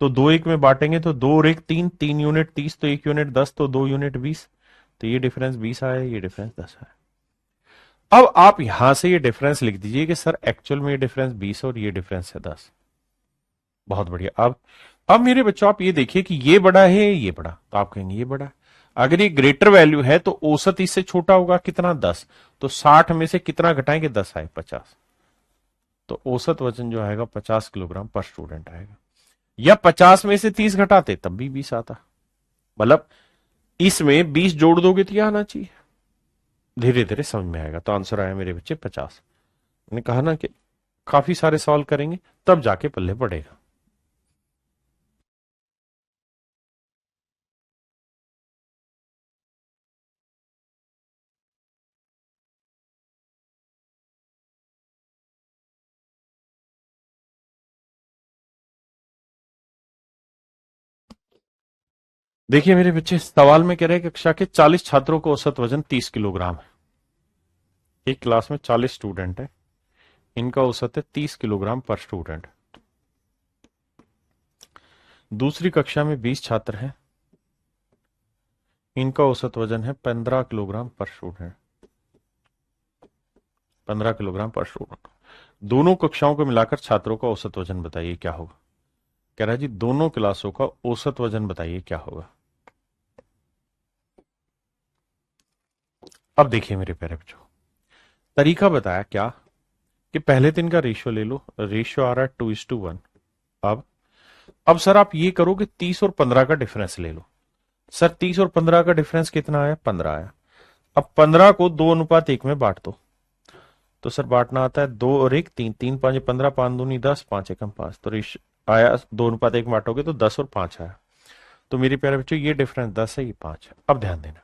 तो 2:1 में बांटेंगे तो 2 और 1 3, 3 यूनिट 30, तो 1 यूनिट 10, तो 2 यूनिट 20, तो ये डिफरेंस 20 आया, ये डिफरेंस 10 आया। अब आप यहां से ये डिफरेंस लिख दीजिए कि सर एक्चुअल में ये डिफरेंस 20 और ये डिफरेंस है 10। बहुत बढ़िया। अब मेरे बच्चों आप ये देखिए कि ये बड़ा है ये बड़ा, तो आप कहेंगे ये बड़ा है। अगर ये ग्रेटर वैल्यू है तो औसत इससे छोटा होगा कितना, 10। तो 60 में से कितना घटाएंगे, 10 आए, 50। तो औसत वजन जो आएगा 50 किलोग्राम पर स्टूडेंट आएगा। या 50 में से 30 घटाते तब भी 20 आता। मतलब इसमें 20 जोड़ दोगे तो यह आना चाहिए। धीरे धीरे समझ में आएगा। तो आंसर आया मेरे बच्चे 50। मैंने कहा ना कि काफी सारे सवाल करेंगे तब जाके पल्ले पड़ेगा। देखिए मेरे बच्चे, सवाल में कह रहे हैं कक्षा के 40 छात्रों को औसत वजन 30 किलोग्राम है। एक क्लास में 40 स्टूडेंट है, इनका औसत है 30 किलोग्राम पर स्टूडेंट। दूसरी कक्षा में 20 छात्र हैं, इनका औसत वजन है 15 किलोग्राम पर स्टूडेंट। 15 किलोग्राम पर स्टूडेंट। दोनों कक्षाओं को मिलाकर छात्रों का औसत वजन बताइए क्या होगा। कह रहा है जी दोनों क्लासों का औसत वजन बताइए क्या होगा। अब देखिए मेरे प्यारे बच्चों, तरीका बताया क्या, कि पहले दिन का रेशियो ले लो। रेशियो आ रहा है 2:1। अब अब सर आप ये करो कि 30 और 15 का डिफरेंस ले लो। सर 30 और 15 का डिफरेंस कितना आया, 15 आया। अब 15 को 2:1 में बांट दो। तो सर बांटना आता है 2 और 1 3, 3 5 15, 5 दूनी 10, 5 एकम 5, तो रेश आया 2:1 बांटोगे तो 10 और 5 आया। तो मेरे प्यारे बच्चों ये डिफरेंस 10 है, ये 5 है। अब ध्यान देना,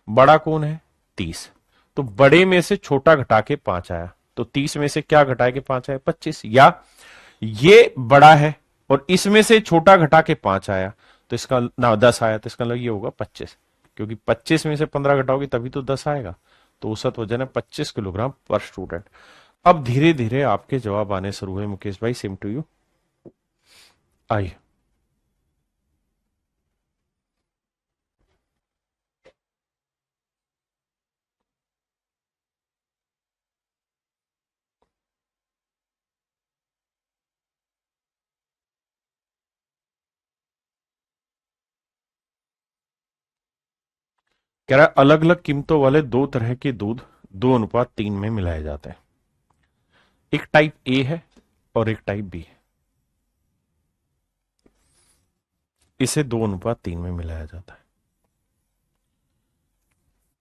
बड़ा कौन है, 30। तो बड़े में से छोटा घटा के 5 आया, तो 30 में से क्या घटा के 5 आया, 25। या ये बड़ा है और इसमें से छोटा घटा के 5 आया, तो इसका ना 10 आया, तो इसका मतलब ये होगा 25, क्योंकि 25 में से 15 घटाओगे तभी तो 10 आएगा। तो औसत वजन है 25 किलोग्राम पर स्टूडेंट। अब धीरे धीरे आपके जवाब आने शुरू हुए मुकेश भाई। Same to you. आइए। कह रहा है अलग अलग कीमतों वाले दो तरह के दूध 2:3 में मिलाए जाते हैं। एक टाइप ए है और एक टाइप बी है। इसे 2:3 में मिलाया जाता है।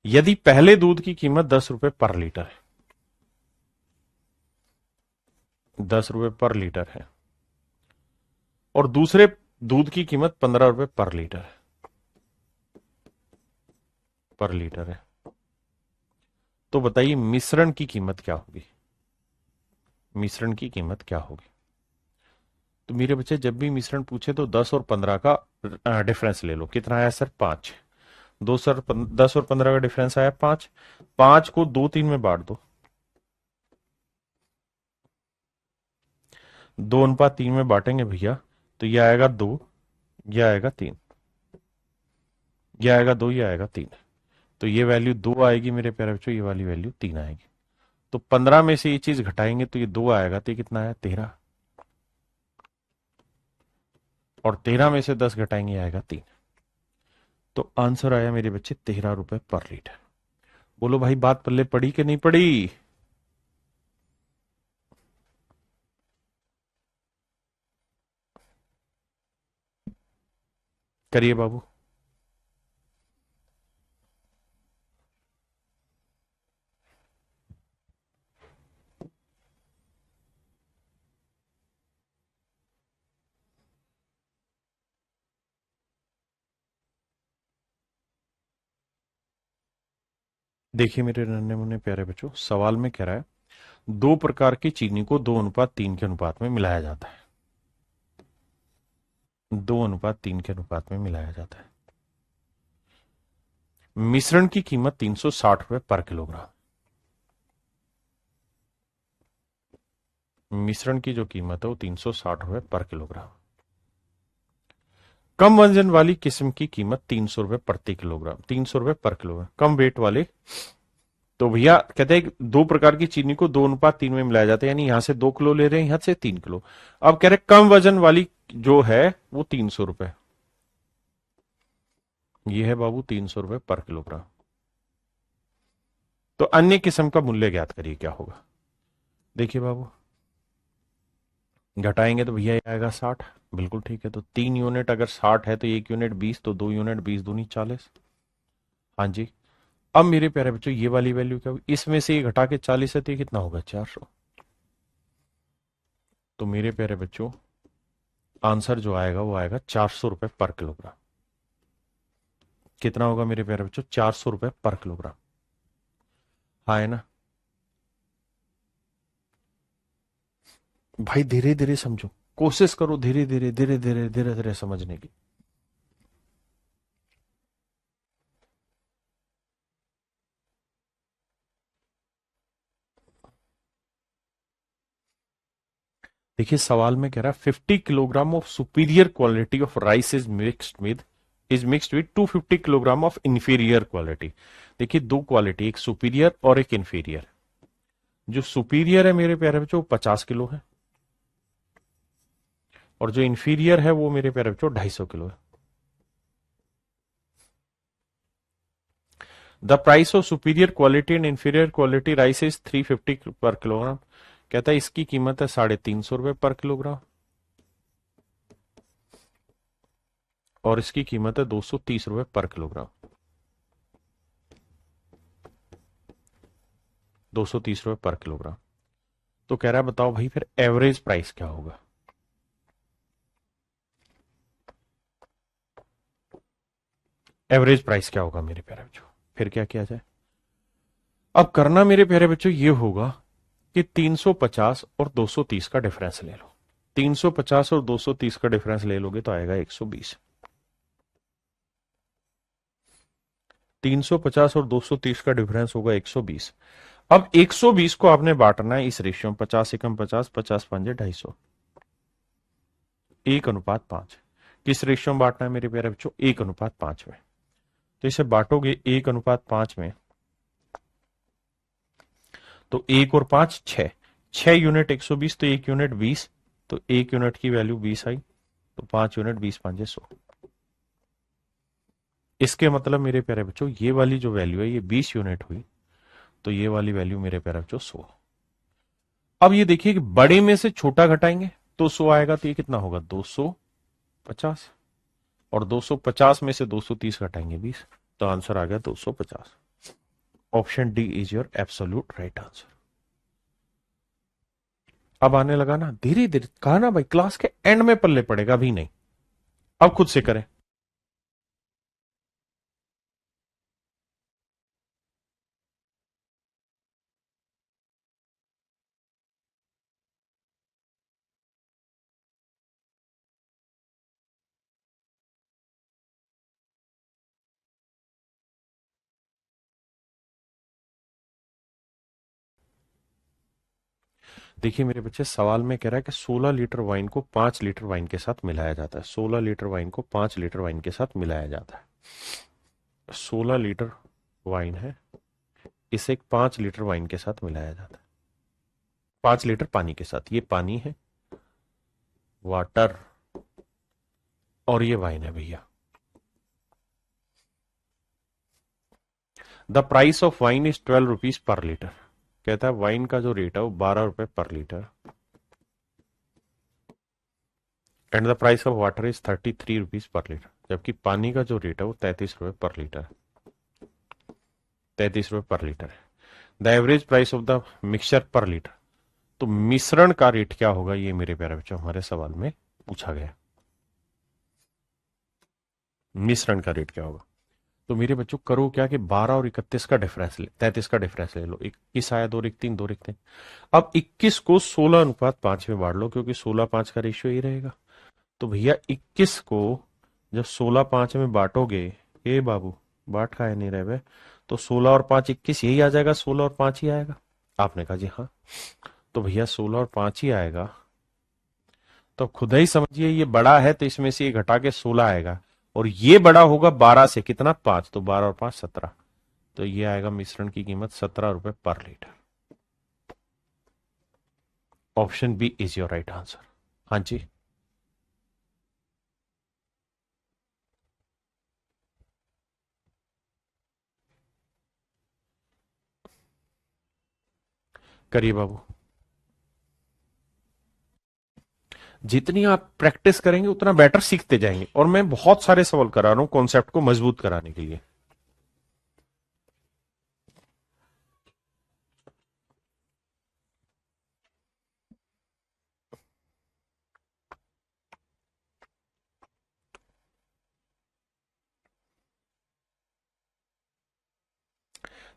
यदि पहले दूध की कीमत 10 रुपए पर लीटर है, 10 रुपए पर लीटर है, और दूसरे दूध की कीमत 15 रुपए पर लीटर है, पर लीटर है। तो बताइए मिश्रण की कीमत क्या होगी, मिश्रण की कीमत क्या होगी। तो मेरे बच्चे जब भी मिश्रण पूछे तो 10 और 15 का डिफरेंस ले लो। कितना आया सर, 5। 10 और 15 का डिफरेंस आया 5। 5 को 2 3 में बांट दो, 2:3 में बांटेंगे भैया, तो ये आएगा 2, ये आएगा 3, ये आएगा 2, ये आएगा 3। तो ये वैल्यू 2 आएगी मेरे प्यारे बच्चों, ये वाली वैल्यू 3 आएगी। तो 15 में से ये चीज घटाएंगे तो ये 2 आएगा, तो ये कितना आया 13। और 13 में से 10 घटाएंगे आएगा 3। तो आंसर आया मेरे बच्चे 13 रुपए पर लीटर। बोलो भाई बात पल्ले पड़ी कि नहीं पड़ी। करिए बाबू। देखिए मेरे नन्हे मुन्ने प्यारे बच्चों, सवाल में कह रहा है दो प्रकार की चीनी को 2:3 के अनुपात में मिलाया जाता है, 2:3 के अनुपात में मिलाया जाता है। मिश्रण की कीमत 360 रुपए पर किलोग्राम। मिश्रण की जो कीमत है वो 360 रुपए पर किलोग्राम। कम वजन वाली किस्म की कीमत 300 रुपए प्रति किलोग्राम, 300 रुपए पर किलोग्राम। कम वेट वाले, तो भैया कहते हैं दो प्रकार की चीनी को 2:3 में मिलाया जाता है, यानी यहां से 2 किलो ले रहे हैं, यहां से 3 किलो। अब कह रहे कम वजन वाली जो है वो 300 रुपए, ये है बाबू 300 रुपए पर किलोग्राम। तो अन्य किस्म का मूल्य ज्ञात करिए क्या होगा। देखिए बाबू, घटाएंगे तो भैया ये आएगा 60। बिल्कुल ठीक है। तो 3 यूनिट अगर 60 है तो 1 यूनिट 20, तो 2 यूनिट 20 दूनी 40। हाँ जी। अब मेरे प्यारे बच्चों ये वाली वैल्यू क्या होगी, इसमें से ये घटा के 40 है तो ये कितना होगा 400। तो मेरे प्यारे बच्चों आंसर जो आएगा वो आएगा 400 रुपए पर किलोग्राम। कितना होगा मेरे प्यारे बच्चों, 400 रुपए पर किलोग्राम। हाँ है ना भाई, धीरे धीरे समझो, कोशिश करो धीरे धीरे धीरे धीरे धीरे धीरे समझने की। देखिए सवाल में कह रहा है 50 kilogram of superior quality of rice is mixed with 250 kilogram of inferior quality. देखिए दो क्वालिटी, एक सुपीरियर और एक इंफीरियर। जो सुपीरियर है मेरे प्यारे बच्चों 50 किलो है, और जो इंफीरियर है वो मेरे प्यारे बच्चों 250 किलो है। The price of superior quality and inferior quality rice is 350 पर किलोग्राम। कहता है इसकी कीमत है 350 रुपए पर किलोग्राम, और इसकी कीमत है 230 रुपए पर किलोग्राम। 230 रुपए पर किलोग्राम। तो कह रहा है बताओ भाई फिर एवरेज प्राइस क्या होगा। एवरेज प्राइस क्या होगा मेरे प्यारे बच्चों, फिर क्या किया जाए। अब करना मेरे प्यारे बच्चों ये होगा कि 350 और 230 का डिफरेंस ले लो। 350 और 230 का डिफरेंस ले लोगे तो आएगा 120। 350 और 230 का डिफरेंस होगा 120। अब 120 को आपने बांटना है इस रेशियो में, 50 एकम 50, 50 पंजे 250, 1:5। किस रेशियो में बांटना है मेरे प्यारे बच्चों, 1:5 में। तो इसे बांटोगे 1:5 में, तो 1 और 5 6, 6 यूनिट 120, तो 1 यूनिट 20, तो 1 यूनिट की वैल्यू 20 आई, तो 5 यूनिट 20 पंजे 100। इसके मतलब मेरे प्यारे बच्चों ये वाली जो वैल्यू है ये 20 यूनिट हुई, तो ये वाली वैल्यू मेरे प्यारे बच्चों 100। अब ये देखिए कि बड़े में से छोटा घटाएंगे तो 100 आएगा, तो ये कितना होगा 250, और 250 में से 230 घटाएंगे 20, तो आंसर आ गया 250। Option D is your absolute right answer. अब आने लगा ना धीरे धीरे, कहा ना भाई क्लास के एंड में पल्ले पड़ेगा, अभी नहीं। अब खुद से करें। देखिए मेरे बच्चे, सवाल में कह रहा है कि 16 लीटर वाइन को 5 लीटर वाइन के साथ मिलाया जाता है। 16 लीटर वाइन को 5 लीटर वाइन के साथ मिलाया जाता है। 16 लीटर वाइन है, इसे 5 लीटर वाइन के साथ मिलाया जाता है। 5 लीटर पानी के साथ, ये पानी है, वाटर, और ये वाइन है भैया। The price of wine is 12 rupees per litre. कहता है वाइन का जो रेट है वो 12 रुपए पर litre, and the price of water is 33 rupees per litre. जबकि पानी का जो रेट है वो 33 रुपए पर लीटर है। 33 रुपए पर लीटर है। The average price of the mixture पर लीटर। तो मिश्रण का रेट क्या होगा, ये मेरे प्यारे बच्चों हमारे सवाल में पूछा गया। मिश्रण का रेट क्या होगा? तो मेरे बच्चों करो क्या कि 12 और 31 का डिफरेंस ले, 33 का डिफरेंस ले लो। 21 आया, 2 रिक 3, 2 रिक 3। अब 21 को 16:5 में बांट लो, क्योंकि 16:5 का रेशियो ही रहेगा। तो भैया 21 को जब 16:5 में बांटोगे, ए बाबू बांट का है नहीं रहे, तो 16 और 5 21, यही आ जाएगा, 16 और 5 ही आएगा। आपने कहा जी हाँ। तो भैया 16 और 5 ही आएगा। तो खुद ही समझिए, ये बड़ा है तो इसमें से ये घटा के 16 आएगा, और ये बड़ा होगा 12 से, कितना 5, तो 12 और 5 17। तो ये आएगा मिश्रण की कीमत 17 रुपए पर litre. Option B is your right answer. हाँ जी। करिए बाबू। जितनी आप प्रैक्टिस करेंगे उतना बेटर सीखते जाएंगे, और मैं बहुत सारे सवाल करा रहा हूं कॉन्सेप्ट को मजबूत कराने के लिए।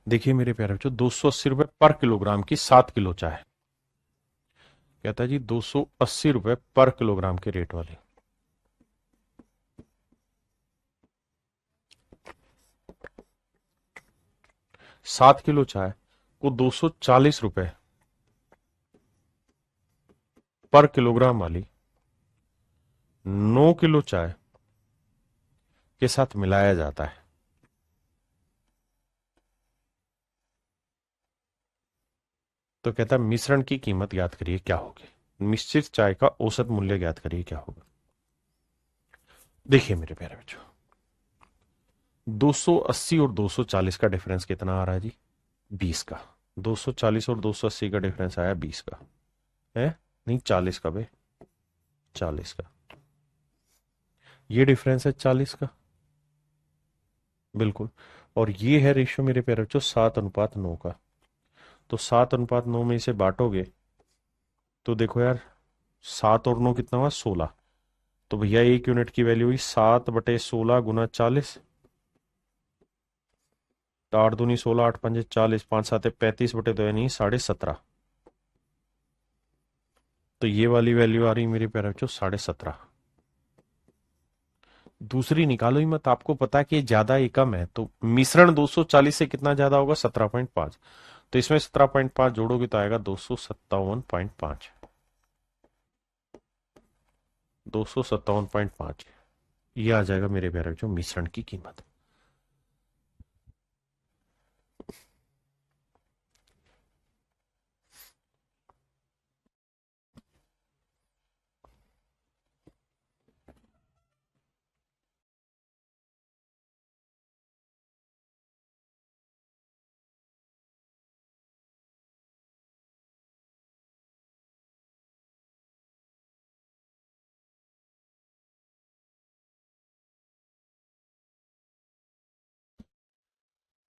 देखिए मेरे प्यारे बच्चों, 280 रुपए पर किलोग्राम की 7 किलो चाय। कहता है जी 280 रुपए पर किलोग्राम के रेट वाली 7 किलो चाय को 240 रुपए पर किलोग्राम वाली 9 किलो चाय के साथ मिलाया जाता है। तो कहता है मिश्रण की कीमत ज्ञात करिए क्या होगी, मिश्रित चाय का औसत मूल्य ज्ञात करिए क्या होगा। देखिए मेरे प्यारे बच्चों, 280 और 240 का डिफरेंस कितना आ रहा है जी? 20 का। 240 और 280 का डिफरेंस आया 20 का है, नहीं 40 का बे, 40 का। ये डिफरेंस है 40 का, बिल्कुल। और ये है रेशियो मेरे प्यारे बच्चों 7:9 का। तो 7:9 में इसे बांटोगे तो देखो यार, 7 और 9 कितना हुआ? 16। तो भैया 1 यूनिट की वैल्यू हुई 7/16 गुना 40। तो 8 दूनी 16, 8 पंजे 40, 5 7 35/2 यानी 17.5। तो ये वाली वैल्यू आ रही मेरे प्यारे बच्चों 17.5। दूसरी निकालो ही मत, आपको पता है कि ये ज्यादा ये कम है, तो मिश्रण 240 से कितना ज्यादा होगा? 17.5। तो इसमें 17.5 जोड़ोगे तो आएगा 257.5। 257.5 ये आ जाएगा मेरे प्यारे बच्चों मिश्रण की कीमत।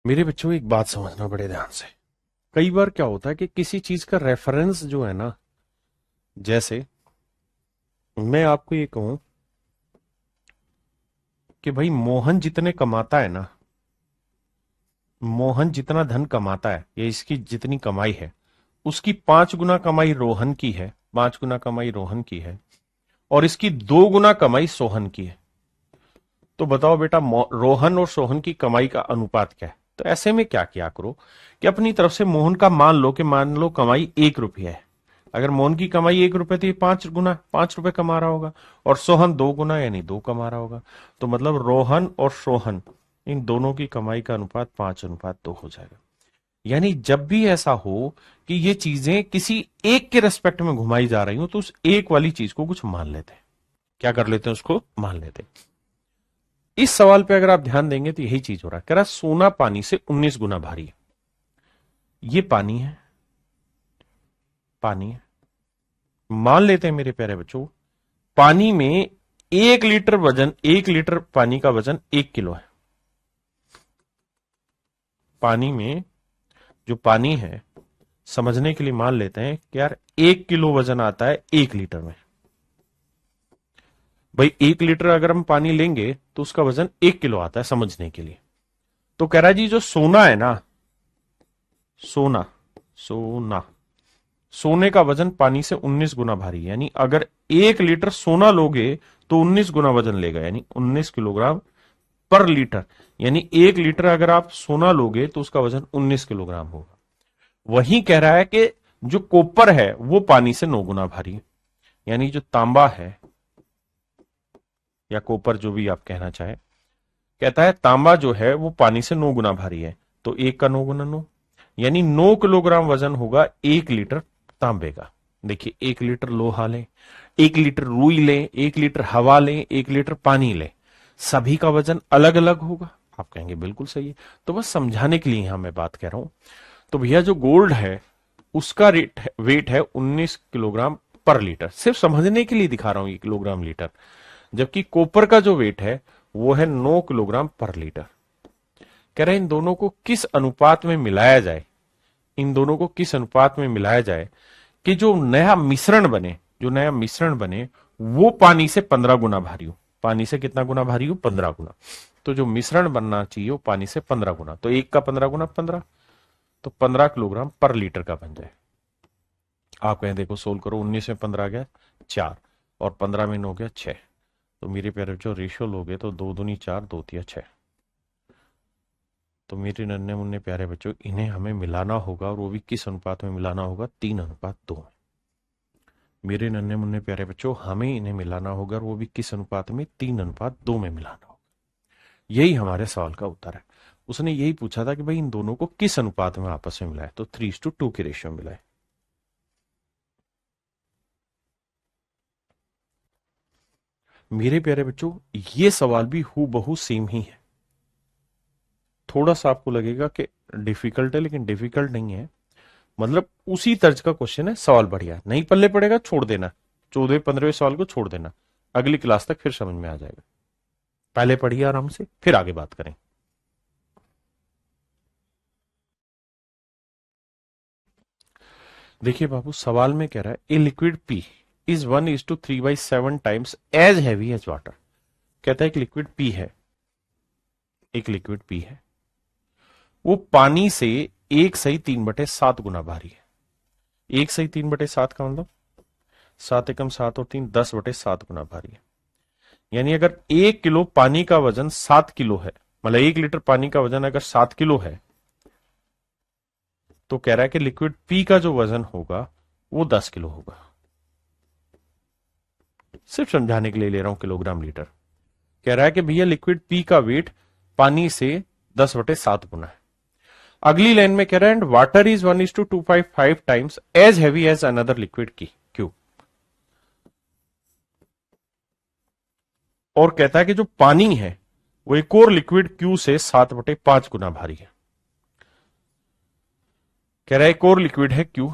मेरे बच्चों एक बात समझना बड़े ध्यान से। कई बार क्या होता है कि किसी चीज का रेफरेंस जो है ना, जैसे मैं आपको ये कहूं कि भाई मोहन जितने कमाता है ना, मोहन जितना धन कमाता है या इसकी जितनी कमाई है, उसकी 5 गुना कमाई रोहन की है, 5 गुना कमाई रोहन की है, और इसकी 2 गुना कमाई सोहन की है। तो बताओ बेटा, रोहन और सोहन की कमाई का अनुपात क्या है? तो ऐसे में क्या किया करो कि अपनी तरफ से मोहन का मान लो कमाई 1 रुपया है। अगर मोहन की कमाई 1 रुपये थी, 5 गुना 5 रुपए कमा रहा होगा, और सोहन 2 गुना यानी 2 कमा रहा होगा। तो मतलब रोहन और सोहन इन दोनों की कमाई का अनुपात 5:2 हो जाएगा। यानी जब भी ऐसा हो कि ये चीजें किसी एक के रेस्पेक्ट में घुमाई जा रही हो, तो उस एक वाली चीज को कुछ मान लेते हैं। क्या कर लेते हैं? उसको मान लेते हैं। इस सवाल पे अगर आप ध्यान देंगे तो यही चीज हो रहा है। कह रहा सोना पानी से 19 गुना भारी है। ये पानी है, पानी है। मान लेते हैं मेरे प्यारे बच्चों, पानी में 1 लीटर पानी का वजन 1 किलो है। पानी में जो पानी है, समझने के लिए मान लेते हैं कि यार 1 किलो वजन आता है 1 लीटर में। भाई 1 लीटर अगर हम पानी लेंगे तो उसका वजन 1 किलो आता है, समझने के लिए। तो कह रहा है जी जो सोना है ना, सोना सोना सोने का वजन पानी से 19 गुना भारी है। यानी अगर 1 लीटर सोना लोगे तो 19 गुना वजन लेगा, यानी 19 किलोग्राम पर लीटर। यानी 1 लीटर अगर आप सोना लोगे तो उसका वजन 19 किलोग्राम होगा। वही कह रहा है कि जो कॉपर है वो पानी से 9 गुना भारी है। यानी जो तांबा है या कॉपर, जो भी आप कहना चाहे, कहता है तांबा जो है वो पानी से 9 गुना भारी है। तो 1 का 9 गुना 9, यानी 9 किलोग्राम वजन होगा 1 लीटर तांबे का। देखिए, 1 लीटर लोहा लें, 1 लीटर रुई लें, 1 लीटर हवा लें, 1 लीटर पानी लें, सभी का वजन अलग अलग होगा। आप कहेंगे बिल्कुल सही है। तो बस समझाने के लिए यहां मैं बात कह रहा हूं। तो भैया जो गोल्ड है उसका वेट है 19 किलोग्राम पर लीटर। सिर्फ समझने के लिए दिखा रहा हूं ये किलोग्राम लीटर। जबकि कॉपर का जो वेट है वो है 9 किलोग्राम पर लीटर। कह रहे हैं इन दोनों को किस अनुपात में मिलाया जाए, इन दोनों को किस अनुपात में मिलाया जाए कि जो नया मिश्रण बने, जो नया मिश्रण बने वो पानी से 15 गुना भारी हो। पानी से कितना गुना भारी हो? 15 गुना। तो जो मिश्रण बनना चाहिए वो पानी से 15 गुना। तो 1 का 15 गुना 15, तो 15 किलोग्राम पर लीटर का बन जाए। आप कहें देखो सोल्व करो, 19 में 15 गया 4, और 15 में 9 गया 6। तो मेरे प्यारे बच्चों रेशियो लोगे तो 2 दूनी 4, 2 तिया 6। तो मेरे नन्हे मुन्ने प्यारे बच्चों, इन्हें हमें मिलाना होगा, और वो भी किस अनुपात में मिलाना होगा? 3:2 में। मेरे नन्हे मुन्ने प्यारे बच्चों, हमें इन्हें मिलाना होगा, और वो भी किस अनुपात में? 3:2 में मिलाना होगा। यही हमारे सवाल का उत्तर है। उसने यही पूछा था कि भाई इन दोनों को किस अनुपात में आपस में मिलाए, तो 3:2 की रेशियो मिलाए। मेरे प्यारे बच्चों, ये सवाल भी हूबहू सेम ही है। थोड़ा सा आपको लगेगा कि डिफिकल्ट है, लेकिन डिफिकल्ट नहीं है। मतलब उसी तर्ज का क्वेश्चन है, सवाल बढ़िया नहीं पल्ले पड़ेगा छोड़ देना, 14वें 15वें सवाल को छोड़ देना, अगली क्लास तक फिर समझ में आ जाएगा। पहले पढ़िए आराम से, फिर आगे बात करें। देखिए बाबू, सवाल में कह रहा है a liquid P is 1:3/7 times as heavy as water. कहता है एक लिक्विड पी है, एक लिक्विड पी है, वो पानी से 1/3/7 गुना भारी है। 1/3/7 का मतलब 7 एकम 7 और 3 10/7 गुना भारी है। यानी अगर 1 किलो पानी का वजन 7 किलो है, मतलब 1 लीटर पानी का वजन अगर 7 किलो है, तो कह रहा है कि लिक्विड पी का जो वजन होगा वो 10 किलो होगा। सिर्फ समझाने के लिए ले रहा हूं किलोग्राम लीटर। कह रहा है कि भैया लिक्विड पी का वेट पानी से 10/7 गुना है। अगली लाइन में कह रहा है and water is 1:255 times as heavy as another liquid की क्यू। और कहता है कि जो पानी है वो एक और लिक्विड क्यू से 7/5 गुना भारी है। कह रहा है एक और लिक्विड है क्यू,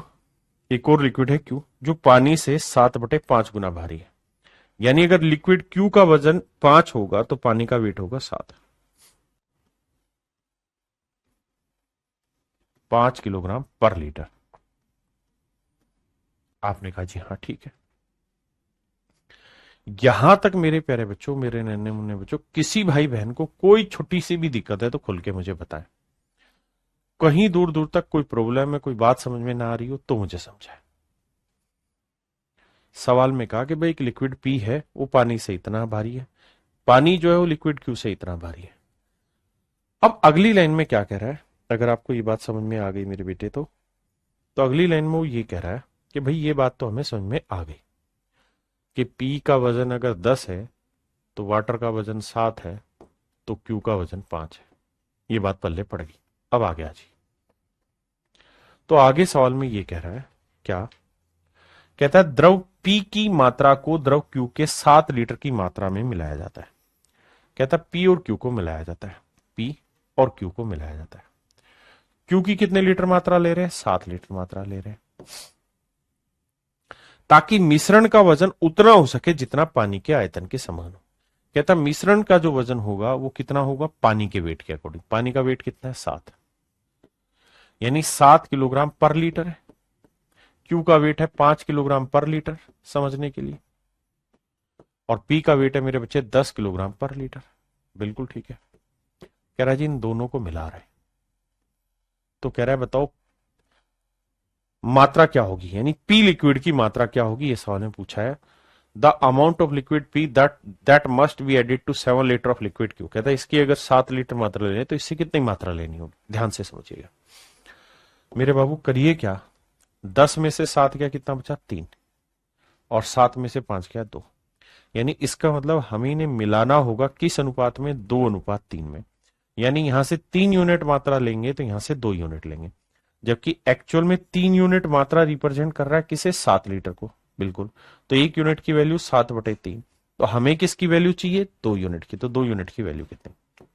एक और लिक्विड है क्यू जो पानी से 7/5 गुना भारी है। यानी अगर लिक्विड क्यू का वजन 5 होगा तो पानी का वेट होगा 7, 5 किलोग्राम पर लीटर। आपने कहा जी हाँ ठीक है। यहां तक मेरे प्यारे बच्चों, मेरे नन्हे मुन्ने बच्चों, किसी भाई बहन को कोई छोटी सी भी दिक्कत है तो खुल के मुझे बताएं। कहीं दूर दूर तक कोई प्रॉब्लम है, कोई बात समझ में ना आ रही हो तो मुझे समझाएं। सवाल में कहा कि भाई एक लिक्विड पी है, वो पानी से इतना भारी है, पानी जो है वो लिक्विड क्यू से इतना भारी है। अब अगली लाइन में क्या कह रहा है, अगर आपको ये बात समझ में आ गई मेरे बेटे तो अगली लाइन में वो ये कह रहा है कि भाई ये बात तो हमें समझ में आ गई कि पी का वजन अगर 10 है तो वाटर का वजन 7 है, तो क्यू का वजन 5 है। ये बात पल्ले पड़ गई। अब आ गया जी, तो आगे सवाल में ये कह रहा है, क्या कहता है, द्रव पी की मात्रा को द्रव क्यू के 7 लीटर की मात्रा में मिलाया जाता है। कहता है पी और क्यू को मिलाया जाता है, पी और क्यू को मिलाया जाता है। क्यू की कितने लीटर मात्रा ले रहे हैं, 7 लीटर मात्रा ले रहे हैं, ताकि मिश्रण का वजन उतना हो सके जितना पानी के आयतन के समान हो। कहता मिश्रण का जो वजन होगा वो कितना होगा, पानी के वेट के अकॉर्डिंग। पानी का वेट कितना है, 7, यानी 7 किलोग्राम पर लीटर है। क्यू का वेट है 5 किलोग्राम पर लीटर, समझने के लिए। और पी का वेट है मेरे बच्चे 10 किलोग्राम पर लीटर। बिल्कुल ठीक है। कह रहा है जी इन दोनों को मिला रहे, तो कह रहा है बताओ मात्रा क्या होगी, यानी पी लिक्विड की मात्रा क्या होगी, ये सवाल में पूछा है। The amount of liquid P that must be added to 7 litre of liquid Q. कहता है इसकी अगर 7 लीटर मात्रा लेनी है तो इससे कितनी मात्रा लेनी होगी, ध्यान से समझिएगा मेरे बाबू। करिए क्या, 10 में से 7 गया, कितना बचा, 3, और 7 में से 5 गया, 2। यानी इसका मतलब हमें इन्हें मिलाना होगा किस अनुपात में, 2:3 में। यानी यहां से 3 यूनिट मात्रा लेंगे तो यहां से 2 यूनिट लेंगे, जबकि एक्चुअल में 3 यूनिट मात्रा रिप्रेजेंट कर रहा है किसे, 7 लीटर को। बिल्कुल, तो 1 यूनिट की वैल्यू 7/3। तो हमें किसकी वैल्यू चाहिए, 2 यूनिट की। तो 2 यूनिट की वैल्यू कितनी,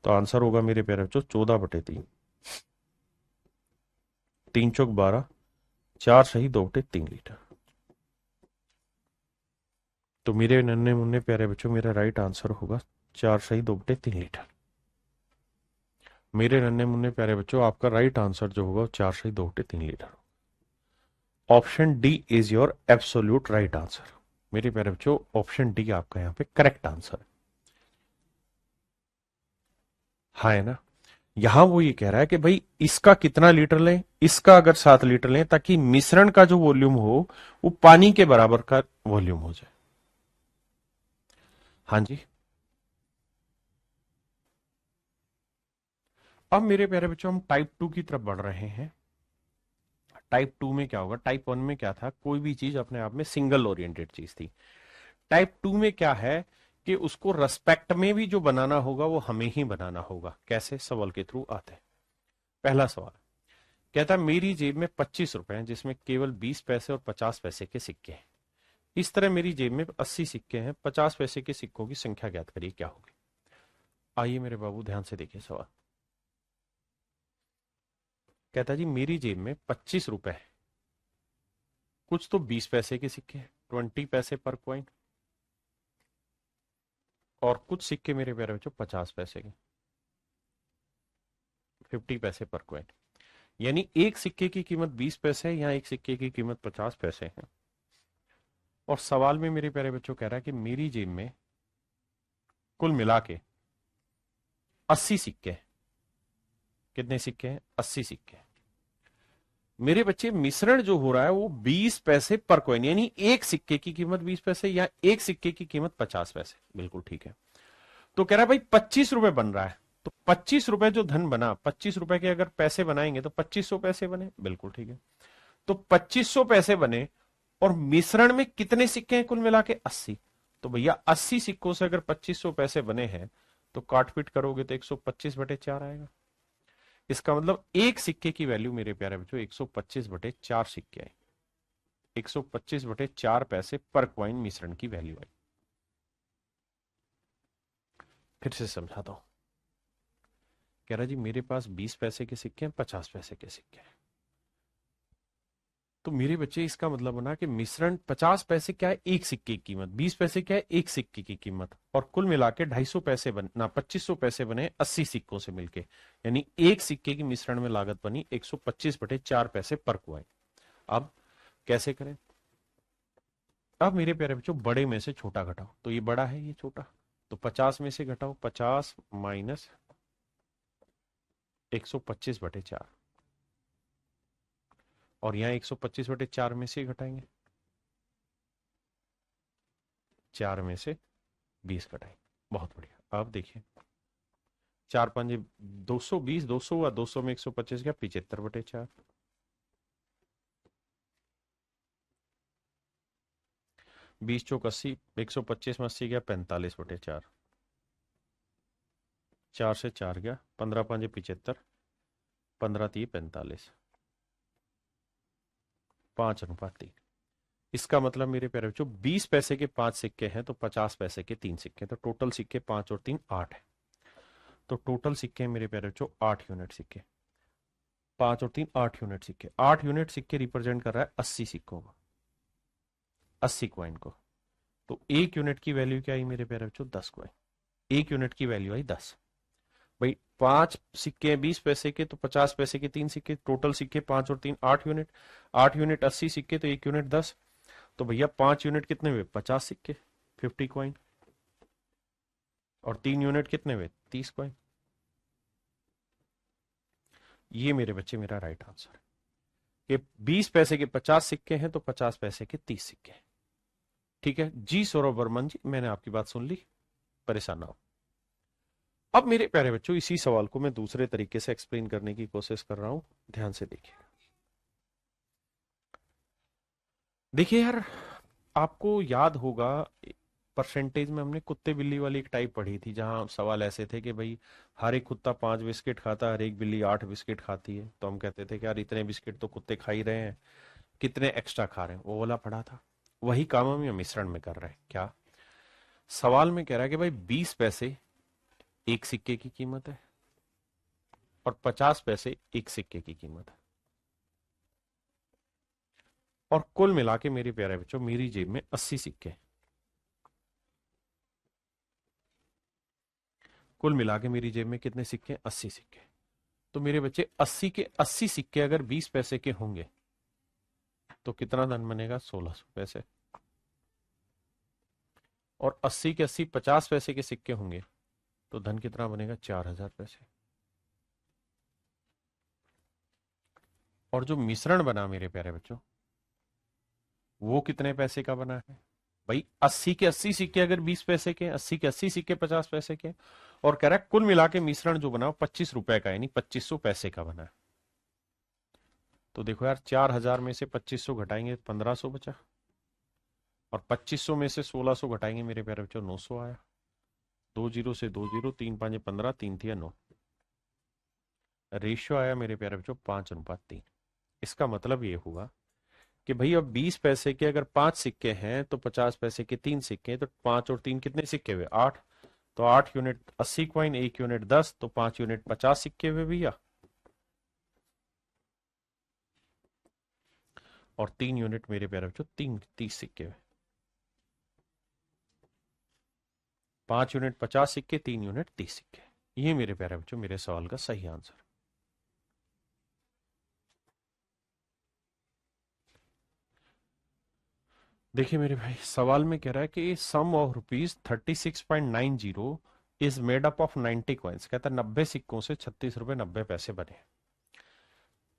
तो आंसर होगा मेरे प्यारे बच्चों 14/3। 3 चौक 12, 4 सही 2/3 लीटर। तो मेरे नन्हे मुन्ने प्यारे बच्चों, मेरा राइट आंसर होगा 4 सही 2/3 लीटर। मेरे नन्हे मुन्ने प्यारे बच्चों, आपका राइट आंसर जो होगा 4 सही 2/3 litre. Option D is your absolute right answer. मेरे प्यारे बच्चों, ऑप्शन डी आपका यहां पे करेक्ट आंसर है। हाँ है ना। यहां वो ये कह रहा है कि भाई इसका कितना लीटर लें, इसका अगर 7 लीटर लें, ताकि मिश्रण का जो वॉल्यूम हो वो पानी के बराबर का वॉल्यूम हो जाए। हाँ जी। अब मेरे प्यारे बच्चों हम टाइप 2 की तरफ बढ़ रहे हैं। टाइप 2 में क्या होगा, टाइप 1 में क्या था, कोई भी चीज अपने आप में सिंगल ओरिएंटेड चीज थी। टाइप 2 में क्या है कि उसको रेस्पेक्ट में भी जो बनाना होगा वो हमें ही बनाना होगा। कैसे, सवाल के थ्रू आते हैं। पहला सवाल कहता है मेरी जेब में 25 रुपए हैं जिसमें केवल 20 पैसे और 50 पैसे के सिक्के हैं। इस तरह मेरी जेब में 80 सिक्के हैं, 50 पैसे के सिक्कों की संख्या ज्ञात करिए, क्या होगी। आइए मेरे बाबू ध्यान से देखिए सवाल। कहता जी मेरी जेब में 25 रुपए है, कुछ तो 20 पैसे के सिक्के हैं, 20 पैसे पर कॉइन, और कुछ सिक्के मेरे प्यारे बच्चों 50 पैसे के, 50 पैसे पर कॉइन। यानी एक सिक्के की कीमत 20 पैसे है, यहाँ एक सिक्के की कीमत 50 पैसे है। और सवाल में मेरे प्यारे बच्चों कह रहा है कि मेरी जेब में कुल मिला के 80 सिक्के हैं। कितने सिक्के हैं, 80 सिक्के हैं। मेरे बच्चे मिश्रण जो हो रहा है वो 20 पैसे पर कॉइन, यानी एक सिक्के की कीमत 20 पैसे या एक सिक्के की कीमत 50 पैसे। बिल्कुल ठीक है। तो कह रहा है भाई 25 रुपए बन रहा है, तो 25 रुपए जो धन बना, 25 रुपए के अगर पैसे बनाएंगे तो 2500 पैसे बने। बिल्कुल ठीक है। तो 2500 पैसे बने, और मिश्रण में कितने सिक्के हैं कुल मिला के, 80। तो भैया 80 सिक्कों से अगर 2500 पैसे बने हैं तो काटपीट करोगे तो 125/4 आएगा। इसका मतलब एक सिक्के की वैल्यू मेरे प्यारे बच्चों 125/4 सिक्के आए। 125/4 पैसे पर कॉइन मिश्रण की वैल्यू आई। फिर से समझाता हूं। कह रहा जी मेरे पास 20 पैसे के सिक्के हैं, 50 पैसे के सिक्के हैं। तो मेरे बच्चे इसका मतलब बना कि मिश्रण 50 पैसे क्या है, एक सिक्के की कीमत, 20 पैसे क्या है, एक सिक्के की कीमत, और कुल मिला के 250 पैसे बना, 2500 पैसे बने 80 सिक्कों से मिलके। यानी एक सिक्के की मिश्रण में लागत बनी 125/4 पैसे पर क्वाइन। अब कैसे करें, अब मेरे प्यारे बच्चों बड़े में से छोटा घटाओ, तो ये बड़ा है ये छोटा, तो 50 में से घटाओ, 50 माइनस 125/4, और यहाँ 125/4 में से घटाएंगे, 4 में से 20 घटाएंगे। बहुत बढ़िया। अब देखिए 4×5 220, 200 हुआ, 200 में 125 गया, 75/4, 20 × 80, 125 में 80 गया, 45/4, 4 से 4 गया, 15×5 75, 15×3 45, 5:3। इसका मतलब मेरे प्यारे बच्चों 20 पैसे के 5 सिक्के हैं तो 50 पैसे के 3 सिक्के, तो टोटल सिक्के 5 और 3 8 है। तो टोटल सिक्के मेरे प्यारे बच्चों 8 यूनिट सिक्के, 5 और 3 8 यूनिट सिक्के। 8 यूनिट सिक्के रिप्रेजेंट कर रहा है 80 सिक्कों को, 80 क्वाइन को। तो 1 यूनिट की वैल्यू क्या आई मेरे प्यारे बच्चों? 10 क्वाइन। 1 यूनिट की वैल्यू आई 10। भाई 5 सिक्के 20 पैसे के, तो 50 पैसे के 3 सिक्के, टोटल सिक्के 5 और 3 8 यूनिट, 8 यूनिट 80 सिक्के, तो 1 यूनिट 10। तो भैया 5 यूनिट कितने हुए? 50 सिक्के, 50 क्वाइन, और 3 यूनिट कितने हुए? 30 क्वाइन। ये मेरे बच्चे मेरा राइट आंसर है कि 20 पैसे के 50 सिक्के हैं तो 50 पैसे के 30 सिक्के हैं। ठीक है जी सौरभ वर्मन जी, मैंने आपकी बात सुन ली, परेशान ना हो। अब मेरे प्यारे बच्चों इसी सवाल को मैं दूसरे तरीके से एक्सप्लेन करने की कोशिश कर रहा हूं, ध्यान से देखिए। देखिए यार, आपको याद होगा परसेंटेज में हमने कुत्ते बिल्ली वाली एक टाइप पढ़ी थी, जहां सवाल ऐसे थे कि भाई हर एक कुत्ता 5 बिस्किट खाता, हर एक बिल्ली 8 बिस्किट खाती है। तो हम कहते थे कि यार इतने बिस्किट तो कुत्ते खा ही रहे हैं, कितने एक्स्ट्रा खा रहे हैं, वो वाला पढ़ा था। वही काम हम मिश्रण में कर रहे हैं। क्या सवाल में कह रहा है कि भाई 20 पैसे एक सिक्के की कीमत है और 50 पैसे एक सिक्के की कीमत है, और कुल मिला के मेरे प्यारे बच्चों मेरी जेब में 80 सिक्के, कुल मिला के मेरी जेब में कितने सिक्के? 80 सिक्के। तो मेरे बच्चे 80 के 80 सिक्के अगर 20 पैसे के होंगे तो कितना धन बनेगा? 1600 पैसे। और 80 के 80 50 पैसे के सिक्के होंगे तो धन कितना बनेगा? 4000 पैसे। और जो मिश्रण बना मेरे प्यारे बच्चों वो कितने पैसे का बना है? भाई 80 के 80 सिक्के अगर 20 पैसे के, 80 के 80 सिक्के 50 पैसे के, और कह रहा है कुल मिला के मिश्रण जो बना 25 रुपए का, यानी 2500 पैसे का बना है। तो देखो यार 4000 में से 2500 घटाएंगे 1500 बचा, और 2500 में से 1600 घटाएंगे मेरे प्यारे बच्चों 900 आया। 2 जीरो से 2 जीरो, 3×5 15, 3×3 9, रेशियो आया मेरे प्यारे बच्चों 5:3। इसका मतलब ये हुआ कि भाई अब 20 पैसे के अगर 5 सिक्के हैं तो 50 पैसे के 3 सिक्के हैं, तो 5 और 3 कितने सिक्के हुए? 8। तो 8 यूनिट 80 क्वाइन, 1 यूनिट 10, तो 5 यूनिट 50 सिक्के हुए भैया, और 3 यूनिट मेरे प्यारे बच्चों 30 सिक्के हुए। 5 यूनिट 50 सिक्के, 3 यूनिट 30 सिक्के। ये मेरे प्यारे बच्चों मेरे सवाल का सही आंसर। देखिए मेरे भाई सवाल में कह रहा है कि sum of ₹36.90 is made up of 90 coins. कहता है 90 सिक्कों से 36 रुपए 90 पैसे बने।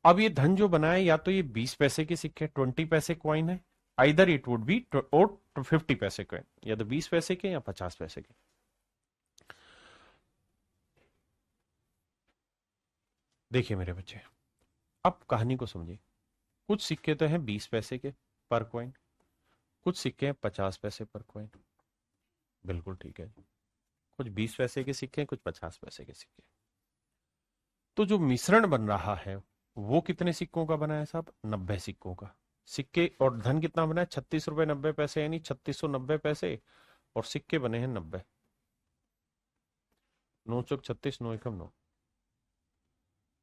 अब ये धन जो बना है या तो ये 20 पैसे के सिक्के 20 पैसे कॉइन है, आइदर इट वुड बी और 50 पैसे कॉइन, या तो 20 पैसे के या 50 पैसे के। देखिए मेरे बच्चे अब कहानी को समझिए। कुछ सिक्के तो हैं 20 पैसे के पर कॉइन, कुछ सिक्के हैं 50 पैसे पर कॉइन। बिल्कुल ठीक है। कुछ 20 पैसे के सिक्के हैं, कुछ 50 पैसे के सिक्के। तो जो मिश्रण बन रहा है वो कितने सिक्कों का बना है साहब? 90 सिक्कों का। सिक्के और धन कितना बना है? 36 रुपए 90 पैसे, यानी 3690 पैसे, और सिक्के बने हैं 90। 9×4 = 36, 9×1 = 9,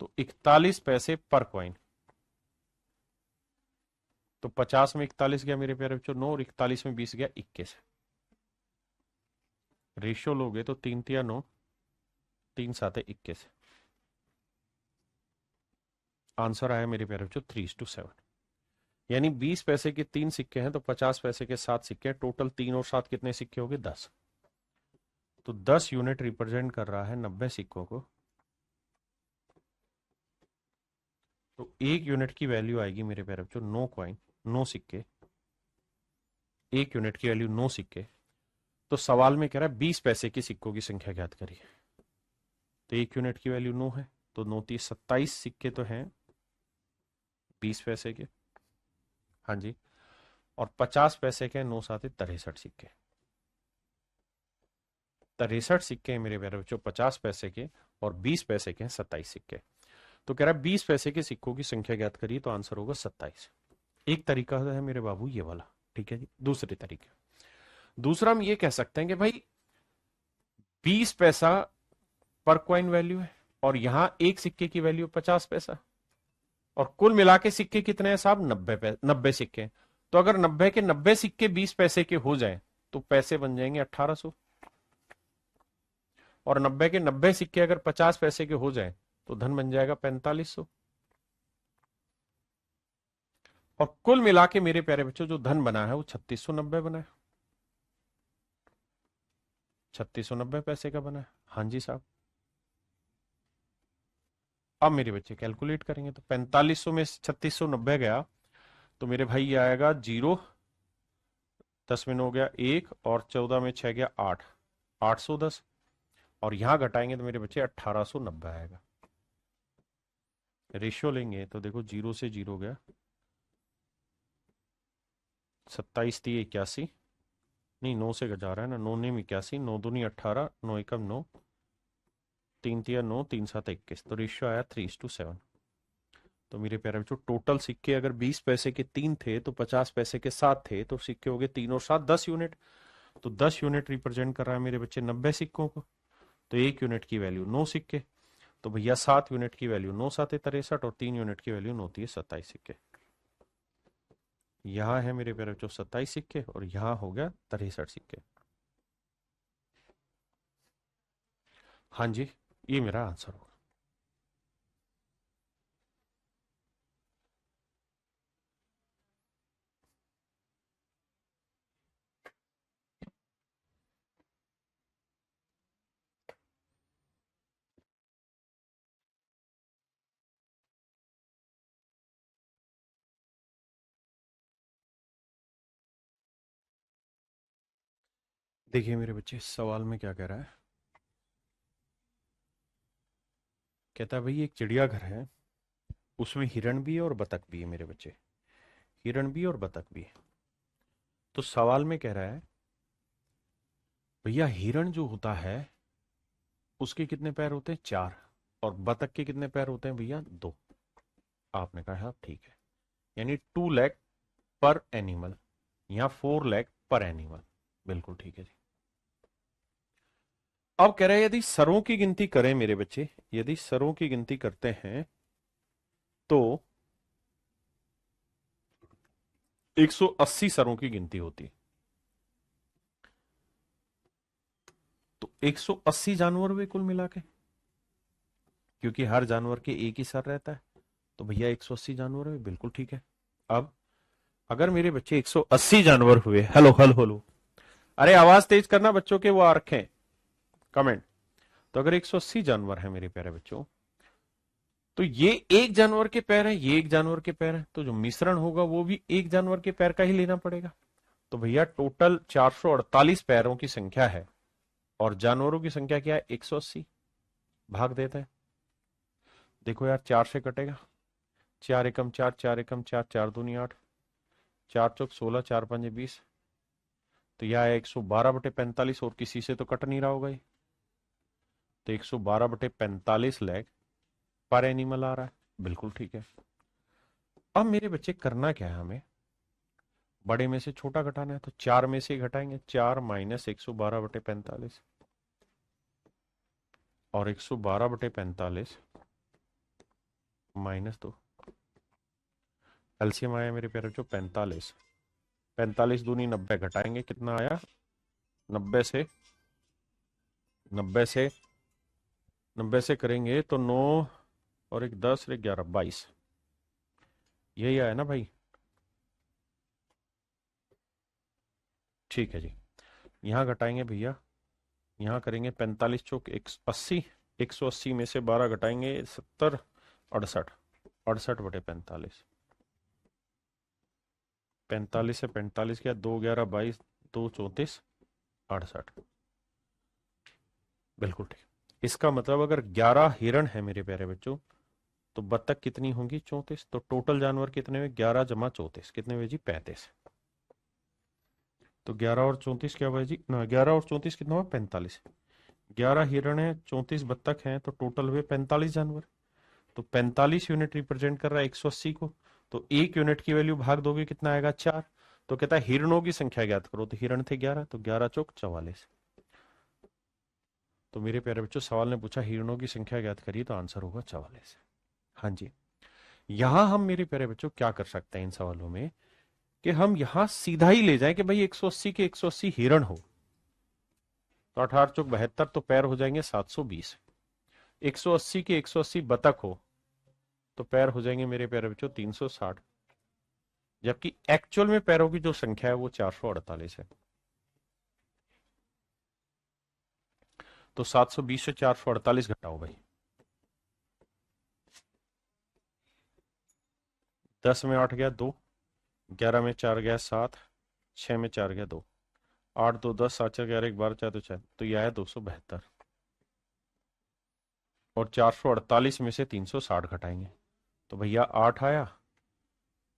तो 41 पैसे पर कॉइन। तो 50 में 41 गया मेरे प्यारे बच्चों 9, और 41 में 20 गया 21। रेशियो लोगे तो 3×3 = 9, 3×7 = 21। आंसर आया मेरे प्यारे बच्चों 3:7। यानी 20 पैसे के 3 सिक्के हैं तो 50 पैसे के 7 सिक्के हैं, टोटल 3 और 7 कितने सिक्के हो गए? 10। तो 10 यूनिट रिप्रेजेंट कर रहा है 90 सिक्कों को। तो 1 यूनिट की वैल्यू आएगी मेरे प्यारे बच्चों 9 कॉइन, 9 सिक्के। 1 यूनिट की वैल्यू 9 सिक्के। तो सवाल में कह रहा है 20 पैसे की सिक्कों की संख्या ज्ञात करिए। तो 1 यूनिट की वैल्यू 9 है, तो 9 30 27 सिक्के तो हैं 20 पैसे के। हाँ जी। और 50 पैसे के 9 साथ 63 सिक्के। 63 सिक्के हैं मेरे प्यारे बच्चों 50 पैसे के, और 20 पैसे के हैं 27 सिक्के। तो कह रहा है 20 पैसे के सिक्कों की संख्या ज्ञात करिए, तो आंसर होगा 27। एक तरीका है मेरे बाबू ये वाला, ठीक है जी। दूसरे तरीके, दूसरा हम ये कह सकते हैं कि भाई 20 पैसा पर कॉइन वैल्यू है, और यहां एक सिक्के की वैल्यू 50 पैसा, और कुल मिला के सिक्के कितने हैं साहब? 90 सिक्के हैं। तो अगर 90 के 90 सिक्के 20 पैसे के हो जाएं तो पैसे बन जाएंगे 1800, और 90 के 90 सिक्के अगर 50 पैसे के हो जाएं तो धन बन जाएगा 4500। और कुल मिला के मेरे प्यारे बच्चों जो धन बना है वो 3690 बना है। 3690 पैसे का बना है। हाँ जी साहब। अब मेरे बच्चे कैलकुलेट करेंगे तो 4500 में 3690 गया तो मेरे भाई ये आएगा 0, 10 में 9 हो गया 1, और 14 में 6 गया 8, 810। और यहां घटाएंगे तो मेरे बच्चे 1890 आएगा। रेशियो लेंगे तो देखो 0 से 0 गया, 27 थी 81, नहीं 9 से जा रहा है ना, 9 ने 81, 9 दूनी 18, 9 एकम 9, 3 तिया 9, 3 7 21। तो रेशियो आया 3:7। तो मेरे प्यारे बच्चों टोटल सिक्के अगर 20 पैसे के 3 थे तो 50 पैसे के 7 थे, तो सिक्के हो गए 3 और 7 10 यूनिट। तो 10 यूनिट रिप्रेजेंट कर रहा है मेरे बच्चे 90 सिक्कों को। तो 1 यूनिट की वैल्यू 9 सिक्के, तो भैया 7 यूनिट की वैल्यू 9 7 63, और 3 यूनिट की वैल्यू 9 3 27 सिक्के। यहां है मेरे प्यारे बच्चों 27 सिक्के, और यहां हो गया 63 सिक्के। हाँ जी, ये मेरा आंसर होगा। देखिए मेरे बच्चे सवाल में क्या कह रहा है, कहता है भाई एक चिड़ियाघर है, उसमें हिरण भी है और बतख भी है मेरे बच्चे, हिरण भी और बतख भी है। तो सवाल में कह रहा है भैया हिरण जो होता है उसके कितने पैर होते हैं? 4। और बतख के कितने पैर होते हैं भैया? 2। आपने कहा हाँ ठीक है, यानी 2 लेग पर एनिमल, या 4 लेग पर एनिमल। बिल्कुल ठीक है जी। अब कह रहे हैं यदि सरों की गिनती करें मेरे बच्चे, यदि सरों की गिनती करते हैं तो 180 सरों की गिनती होती है। तो 180 जानवर हुए कुल मिला के, क्योंकि हर जानवर के एक ही सर रहता है, तो भैया 180 जानवर हुए। बिल्कुल ठीक है। अब अगर मेरे बच्चे 180 जानवर हुए, हेलो हेलो हेलो, अरे आवाज तेज करना बच्चों के, वो आ रखे हैं कमेंट। तो अगर 180 जानवर है मेरे प्यारे बच्चों, तो ये एक जानवर के पैर है, ये एक जानवर के पैर है, तो जो मिश्रण होगा वो भी एक जानवर के पैर का ही लेना पड़ेगा। तो भैया टोटल 448 पैरों की संख्या है, और जानवरों की संख्या क्या है? 180। भाग देते हैं, देखो यार 4 से कटेगा, 4 एकम 4, 4 एकम 4, 4 दूनी 8, 4 चौक 16, 4 पंजे 20। तो यह है 112/45, और किसी से तो कट नहीं रहा होगा ये। तो 112/45 लेग पर एनिमल आ रहा है। बिल्कुल ठीक है। अब मेरे बच्चे करना क्या है, हमें बड़े में से छोटा घटाना है, तो 4 में से घटाएंगे, 4 माइनस 112/45, और 112/45 -2। एलसीएम आया मेरे प्यारे बच्चों 45, 45 दूनी 90, घटाएंगे कितना आया? 90 से 90 से 90 से करेंगे तो 9 और एक 10 और एक 11 22, यही आया ना भाई। ठीक है जी, यहाँ घटाएंगे भैया, यहाँ करेंगे 45 चौक 180, 180 में से 12 घटाएंगे 70, 68, 68/45, 45 से 45 किया 2 11 22, 2 34, 68, बिल्कुल ठीक। इसका मतलब अगर 11 हिरण है मेरे प्यारे बच्चों, तो बत्तख कितनी होंगी? 34। तो टोटल जानवर कितने हुए? 11 जमा 34 कितने हुए जी? 35। तो 11 और 34 क्या हुआ जी? ना, 11 और 34 कितना हुआ? 45। 11 हिरण है, 34 बत्तख हैं, तो टोटल हुए 45 जानवर। तो 45 यूनिट रिप्रेजेंट कर रहा है 180 को, तो एक यूनिट की वैल्यू भाग दोगे कितना आएगा? 4। तो कहता है हिरणों की संख्या ज्ञात करो, तो हिरण थे 11, तो 11 चौक 44। तो मेरे प्यारे बच्चों, सवाल ने पूछा हिरणों की संख्या ज्ञात करिए, तो आंसर होगा 44। हाँ जी। यहां हम मेरे प्यारे बच्चों क्या कर सकते हैं इन सवालों में, कि हम यहां सीधा ही ले जाएं कि भाई 180 के 180 हिरण हो, तो 18 चौक 72, तो पैर हो जाएंगे 720। 180 के 180 बतख हो, तो पैर हो जाएंगे मेरे प्यारे बच्चों 360, जबकि एक्चुअल में पैरों की जो संख्या है वो 448 है। तो 720 से 448 घटाओ भाई, 10 में 8 गया 2, 11 में 4 गया 7, 6 में 4 गया 2, 8 2 10, 7 4 11 1 12 4 2 4, तो यह आया 272। और 448 में से 360 घटाएंगे, तो भैया 8 आया,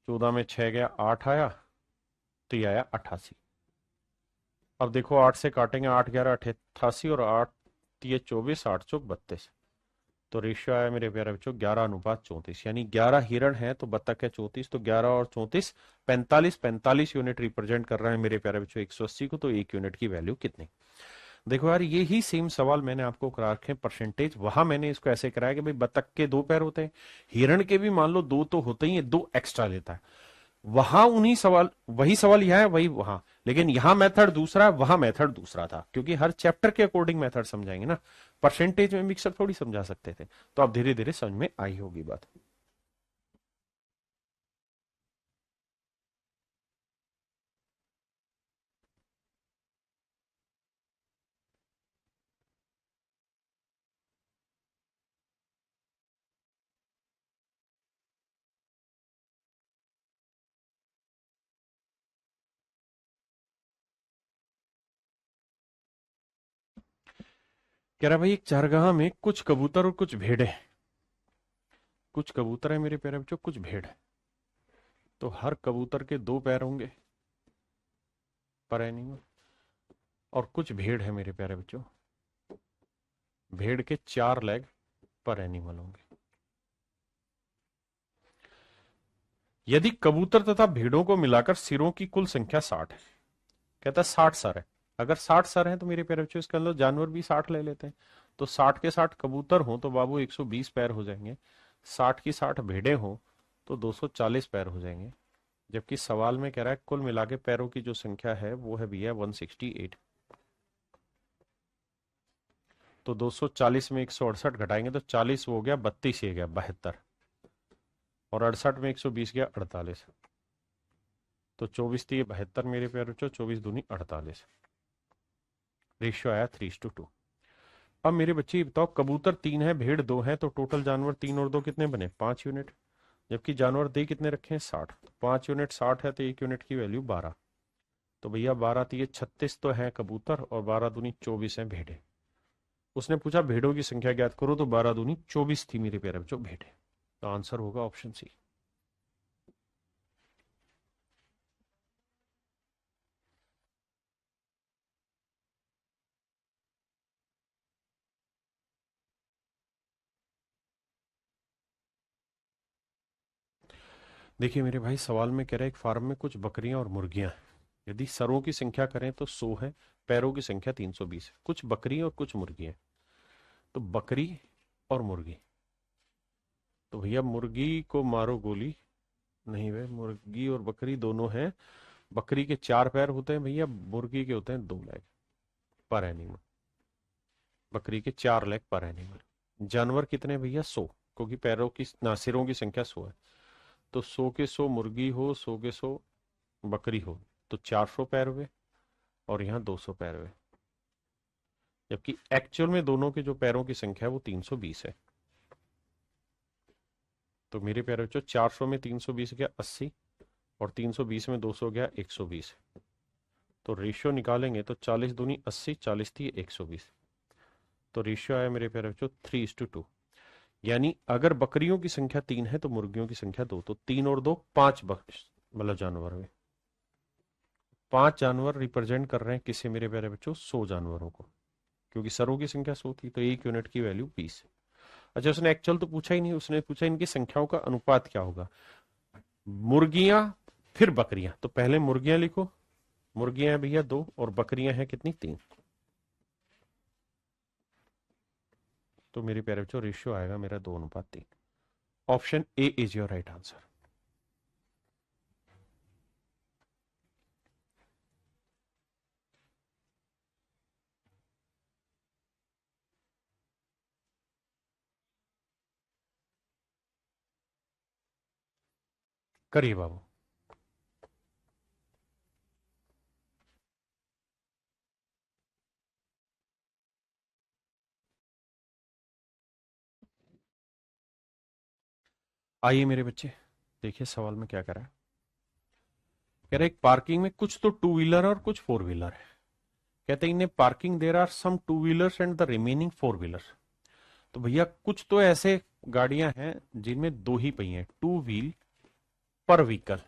14 में 6 गया 8 आया, तो यह आया 88। अब देखो 8 से काटेंगे, 8 11 88, और 8 ये 24, 8 चौक 32, तो रेशियो आया मेरे प्यारे बच्चों 11:34, यानी 11 हिरण है तो बत्तख है 34, तो 11 और 34 45, 45 यूनिट रिप्रेजेंट कर रहा है मेरे प्यारे बच्चों 180 को, तो एक यूनिट की वैल्यू कितनी? देखो यार, ये ही सेम सवाल मैंने आपको करा रखे परसेंटेज, वहां मैंने इसको ऐसे कराया कि भाई बत्तख के 2 पैर होते हैं, हिरण के भी मान लो 2 तो होते ही है, 2 एक्स्ट्रा लेता है। वहां उन्हीं सवाल, वही सवाल यहां है वही वहां, लेकिन यहां मेथड दूसरा, वहां मेथड दूसरा था, क्योंकि हर चैप्टर के अकॉर्डिंग मेथड समझाएंगे ना, परसेंटेज में मिक्सर थोड़ी समझा सकते थे। तो अब धीरे धीरे समझ में आई होगी बात। कह रहा भाई एक चारगाह में कुछ कबूतर और कुछ भेड़े, कुछ कबूतर है मेरे प्यारे बच्चों, कुछ भेड़ है, तो हर कबूतर के 2 पैर होंगे पर एनिमल, और कुछ भेड़ है मेरे प्यारे बच्चों, भेड़ के 4 लेग पर एनिमल होंगे। यदि कबूतर तथा भेड़ों को मिलाकर सिरों की कुल संख्या 60 है, कहता है 60 सर है, अगर 60 सर है तो मेरे प्यारे बच्चों इसके अंदर जानवर भी 60 ले लेते हैं, तो 60 के 60 कबूतर हो तो बाबू 120 पैर हो जाएंगे, 60 की 60 भेड़े हो तो 240 पैर हो जाएंगे, जबकि सवाल में कह रहा है कुल मिला के पैरों की जो संख्या है वो है भैया 168। तो 240 में 168 घटाएंगे तो 40 हो गया, 32 ये गया 72, और 68 में 120 गया 48, तो 24 थी 72 मेरे प्यारे बच्चों, 24 दूनी 48, रेशियो आया 3:2। अब मेरे बच्चे बताओ, कबूतर 3 है, भेड़ 2 है, तो टोटल जानवर 3 और 2 कितने बने? 5 यूनिट, जबकि जानवर दे कितने रखे हैं? 60, तो 5 यूनिट 60 है, तो एक यूनिट की वैल्यू 12, तो भैया 12 तो ये 36 तो है कबूतर, और 12 दूनी 24 है भेड़े। उसने पूछा भेड़ों की संख्या ज्ञात करो, तो 12 दूनी 24 थी मेरे प्यारे बच्चों भेड़े, तो आंसर होगा ऑप्शन सी। देखिए मेरे भाई, सवाल में कह रहा है एक फार्म में कुछ बकरियां और मुर्गियां हैं, यदि सरों की संख्या करें तो 100 है, पैरों की संख्या 320 है, कुछ बकरी और कुछ मुर्गी है, तो बकरी और मुर्गी, तो भैया मुर्गी को मारो गोली, नहीं भाई मुर्गी और बकरी दोनों हैं, बकरी के 4 पैर होते हैं भैया, मुर्गी के होते हैं 2 लेग पर एनिमल, बकरी के 4 लेग पर एनिमल। जानवर कितने भैया? 100, क्योंकि पैरों की ना सिरों की संख्या 100 है, तो 100 के 100 मुर्गी हो, 100 के 100 बकरी हो, तो 400 पैर हुए, और यहां 200 पैर हुए, जबकि एक्चुअल में दोनों के जो पैरों की संख्या है वो 320 है। तो मेरे प्यारे बच्चों 400 में 320 गया 80, और 320 में 200 गया 120। तो रेशियो निकालेंगे तो 40 दूनी 80, 40 थी 120। तो रेशियो आया मेरे प्यारे बच्चों 3:2। यानी अगर बकरियों की संख्या 3 है तो मुर्गियों की संख्या 2, तो 3 और 2 5 मतलब जानवर हुए। 5 जानवर रिप्रेजेंट कर रहे हैं किसे मेरे प्यारे बच्चों? 100 जानवरों को, क्योंकि सरों की संख्या 100 थी, तो एक यूनिट की वैल्यू 20 है। अच्छा, उसने एक्चुअल तो पूछा ही नहीं, उसने पूछा इनकी संख्याओं का अनुपात क्या होगा। मुर्गियां फिर बकरियां, तो पहले मुर्गियां लिखो। मुर्गियां हैं भैया 2 और बकरियां हैं कितनी? 3। तो मेरे प्यारे बच्चों रेशियो आएगा मेरा 2:3। Option A is your right answer. करिए बाबू। आइए मेरे बच्चे, देखिए सवाल में क्या करा है। कह रहे एक पार्किंग में कुछ तो टू व्हीलर और कुछ फोर व्हीलर है। कहते हैं इन्हें parking there are some two wheelers and the remaining four wheeler. तो भैया कुछ तो ऐसे गाड़ियां हैं जिनमें 2 ही पहिए हैं, टू व्हील पर व्हीकल।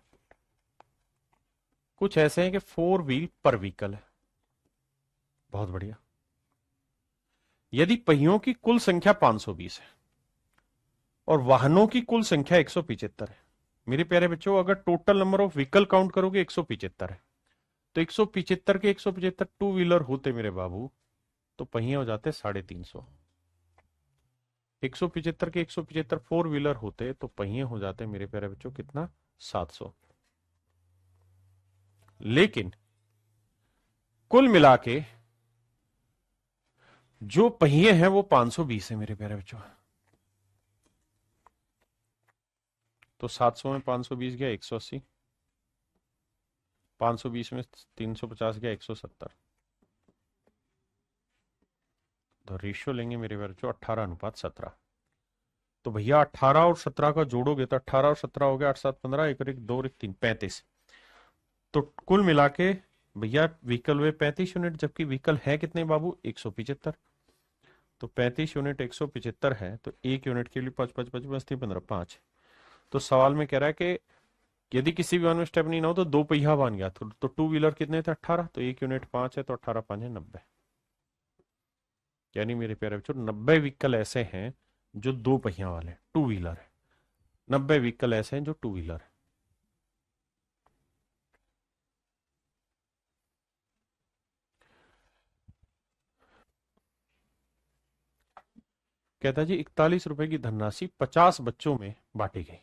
कुछ ऐसे हैं कि 4 व्हील पर व्हीकल है। बहुत बढ़िया। यदि पहियों की कुल संख्या 520 है और वाहनों की कुल संख्या 175 है। मेरे प्यारे बच्चों अगर total number of vehicle count करोगे 175 है, तो 175 के 175 टू व्हीलर होते मेरे बाबू, तो पहिए हो जाते 350। 175 के 175 फोर व्हीलर होते तो पहिए हो जाते मेरे प्यारे बच्चों कितना? 700। लेकिन कुल मिला के जो पहिए हैं वो 520 है मेरे प्यारे बच्चों। तो 700 में 520 गया 180, 520 में 350 गया 170। तो रेशियो लेंगे मेरे प्यारे बच्चों 18:17। तो भैया 18 और 17 का जोड़ोगे तो 18 और 17 हो गया 8 7 15, एक और एक 2 और एक 3 35। तो कुल मिला के भैया व्हीकल हुए 35 यूनिट, जबकि व्हीकल है कितने बाबू? 175। तो 35 यूनिट 175 है, तो एक यूनिट के लिए 5 5 5 बचती 15 5। तो सवाल में कह रहा है कि यदि किसी भी वाहन में स्टेपनी ना हो तो दो पहिया वाहन गया, तो टू व्हीलर कितने थे? 18। तो एक यूनिट 5 है, तो 18 5 है 90। यानी मेरे प्यारे बच्चों 90 व्हीकल ऐसे हैं जो दो पहिया वाले टू व्हीलर है। 90 व्हीकल ऐसे हैं जो टू व्हीलर है। कहता जी 41 रुपए की धनराशि 50 बच्चों में बांटी गई।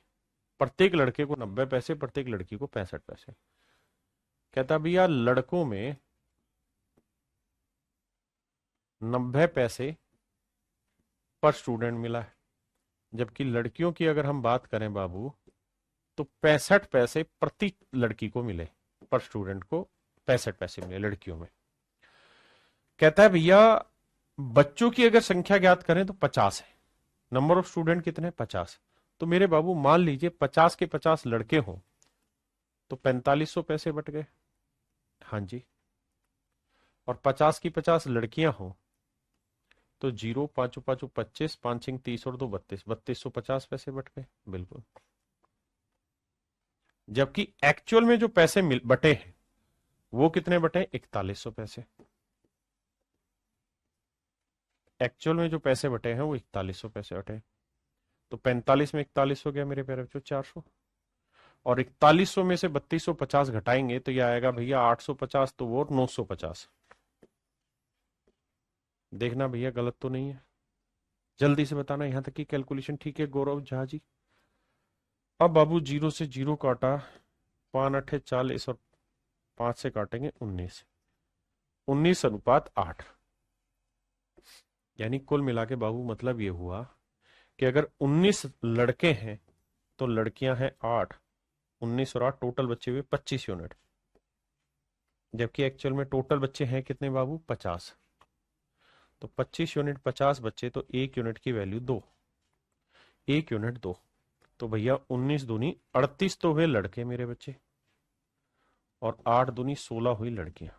प्रत्येक लड़के को 90 पैसे, प्रत्येक लड़की को 65 पैसे। कहता भैया लड़कों में 90 पैसे पर स्टूडेंट मिला है, जबकि लड़कियों की अगर हम बात करें बाबू तो 65 पैसे प्रति लड़की को मिले। पर स्टूडेंट को 65 पैसे मिले लड़कियों में। कहता है भैया बच्चों की अगर संख्या ज्ञात करें तो 50 है। नंबर ऑफ स्टूडेंट कितने? 50। तो मेरे बाबू मान लीजिए 50 के 50 लड़के हों तो 4500 पैसे बट गए। हाँ जी। और 50 की 50 लड़कियां हों तो 0 5 5 25, 5 6 30 और 2 32, 3250 पैसे बट गए। बिल्कुल। जबकि एक्चुअल में जो पैसे बटे हैं वो कितने बटे? 4100 पैसे। एक्चुअल में जो पैसे बटे हैं वो 4100 पैसे बटे। तो 45 में 41 हो गया मेरे प्यारे बच्चों 400, और 4100 में से 3250 घटाएंगे तो ये आएगा भैया 850, तो वो 950। देखना भैया गलत तो नहीं है, जल्दी से बताना। यहां तक की कैलकुलेशन ठीक है गौरव झा जी? अब बाबू 0 से 0 काटा, 5 8 40 और 5 से काटेंगे 19, 19:8। यानी कुल मिला के बाबू मतलब ये हुआ कि अगर 19 लड़के हैं तो लड़कियां हैं 8, 19 और 8 टोटल बच्चे हुए 25 यूनिट। जबकि एक्चुअल में टोटल बच्चे हैं कितने बाबू, 50। तो 25 यूनिट 50 बच्चे, तो 1 यूनिट की वैल्यू 2, 1 यूनिट 2। तो भैया 19 दूनी 38 तो हुए लड़के मेरे बच्चे, और 8 दूनी 16 हुई लड़कियां।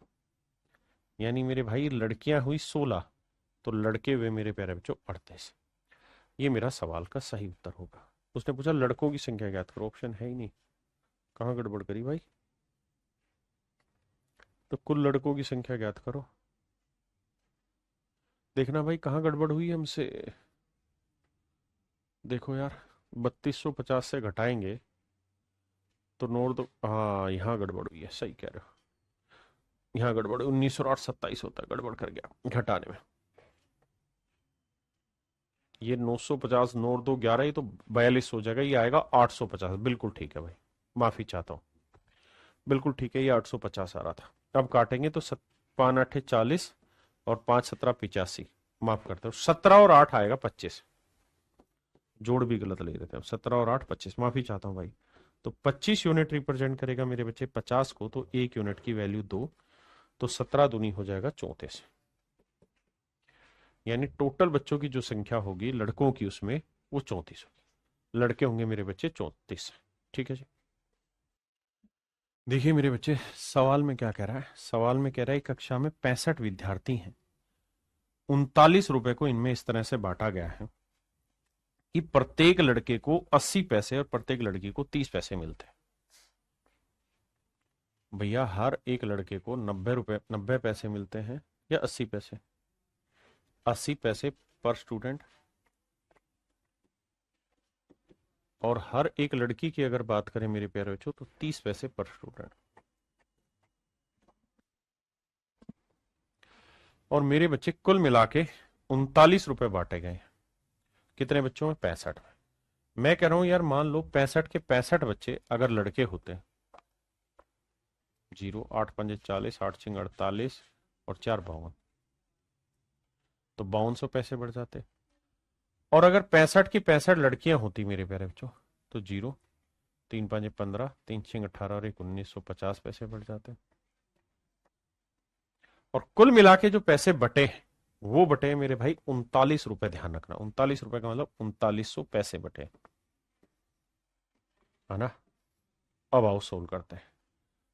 यानी मेरे भाई लड़कियां हुई 16, तो लड़के हुए मेरे प्यारे बच्चों 38। ये मेरा सवाल का सही उत्तर होगा। उसने पूछा लड़कों की संख्या ज्ञात करो, ऑप्शन है ही नहीं, कहां गड़बड़ करी भाई। तो कुल लड़कों की संख्या ज्ञात करो। देखना भाई कहां गड़बड़ हुई हमसे। देखो यार, 3250 से घटाएंगे तो नोट दो, हाँ यहाँ गड़बड़ हुई है, सही कह रहे हो, यहाँ गड़बड़ 19 और 8 27 होता है, गड़बड़ कर गया घटाने में। ये 950 नोट दो 11, ये तो 42 हो जाएगा, ये आएगा 850। बिल्कुल ठीक है भाई, माफी चाहता हूँ, बिल्कुल ठीक है, ये 850 आ रहा था। अब काटेंगे तो 5 8 40 और 5 17 85, माफ करते हो 17 और 8 आएगा 25, जोड़ भी गलत ले देते हैं, 17 और 8 25, माफी चाहता हूँ भाई। तो 25 यूनिट रिप्रेजेंट करेगा मेरे बच्चे 50 को, तो 1 यूनिट की वैल्यू 2, तो 17 दूनी हो जाएगा 34। यानी टोटल बच्चों की जो संख्या होगी लड़कों की उसमें वो 34 होगी, लड़के होंगे मेरे बच्चे 34। ठीक है जी। देखिए मेरे बच्चे, सवाल में क्या कह रहा है, सवाल में कह रहा है कक्षा में 65 विद्यार्थी हैं, 39 रुपए को इनमें इस तरह से बांटा गया है कि प्रत्येक लड़के को 80 पैसे और प्रत्येक लड़की को 30 पैसे मिलते हैं। भैया हर एक लड़के को 90 पैसे मिलते हैं या 80 पैसे, 80 पैसे पर स्टूडेंट। और हर एक लड़की की अगर बात करें मेरे प्यारे बच्चों, तो 30 पैसे पर स्टूडेंट। और मेरे बच्चे कुल मिला के 39 रुपए बांटे गए। कितने बच्चों में, 65 में। मैं कह रहा हूं यार, मान लो 65 के 65 बच्चे अगर लड़के होते, 0 8 5 40 8 6 48 और 4 52, तो 5200 पैसे बढ़ जाते। और अगर 65 की 65 लड़कियां होती मेरे प्यारे बच्चों, तो 0 3 5 15 3 6 18 और 1 1950 पैसे बढ़ जाते। और कुल मिला के जो पैसे बटे वो बटे मेरे भाई 39 रुपए, ध्यान रखना 39 रुपए का मतलब 3900 पैसे बटे, है ना। अब आओ सोल्व करते हैं।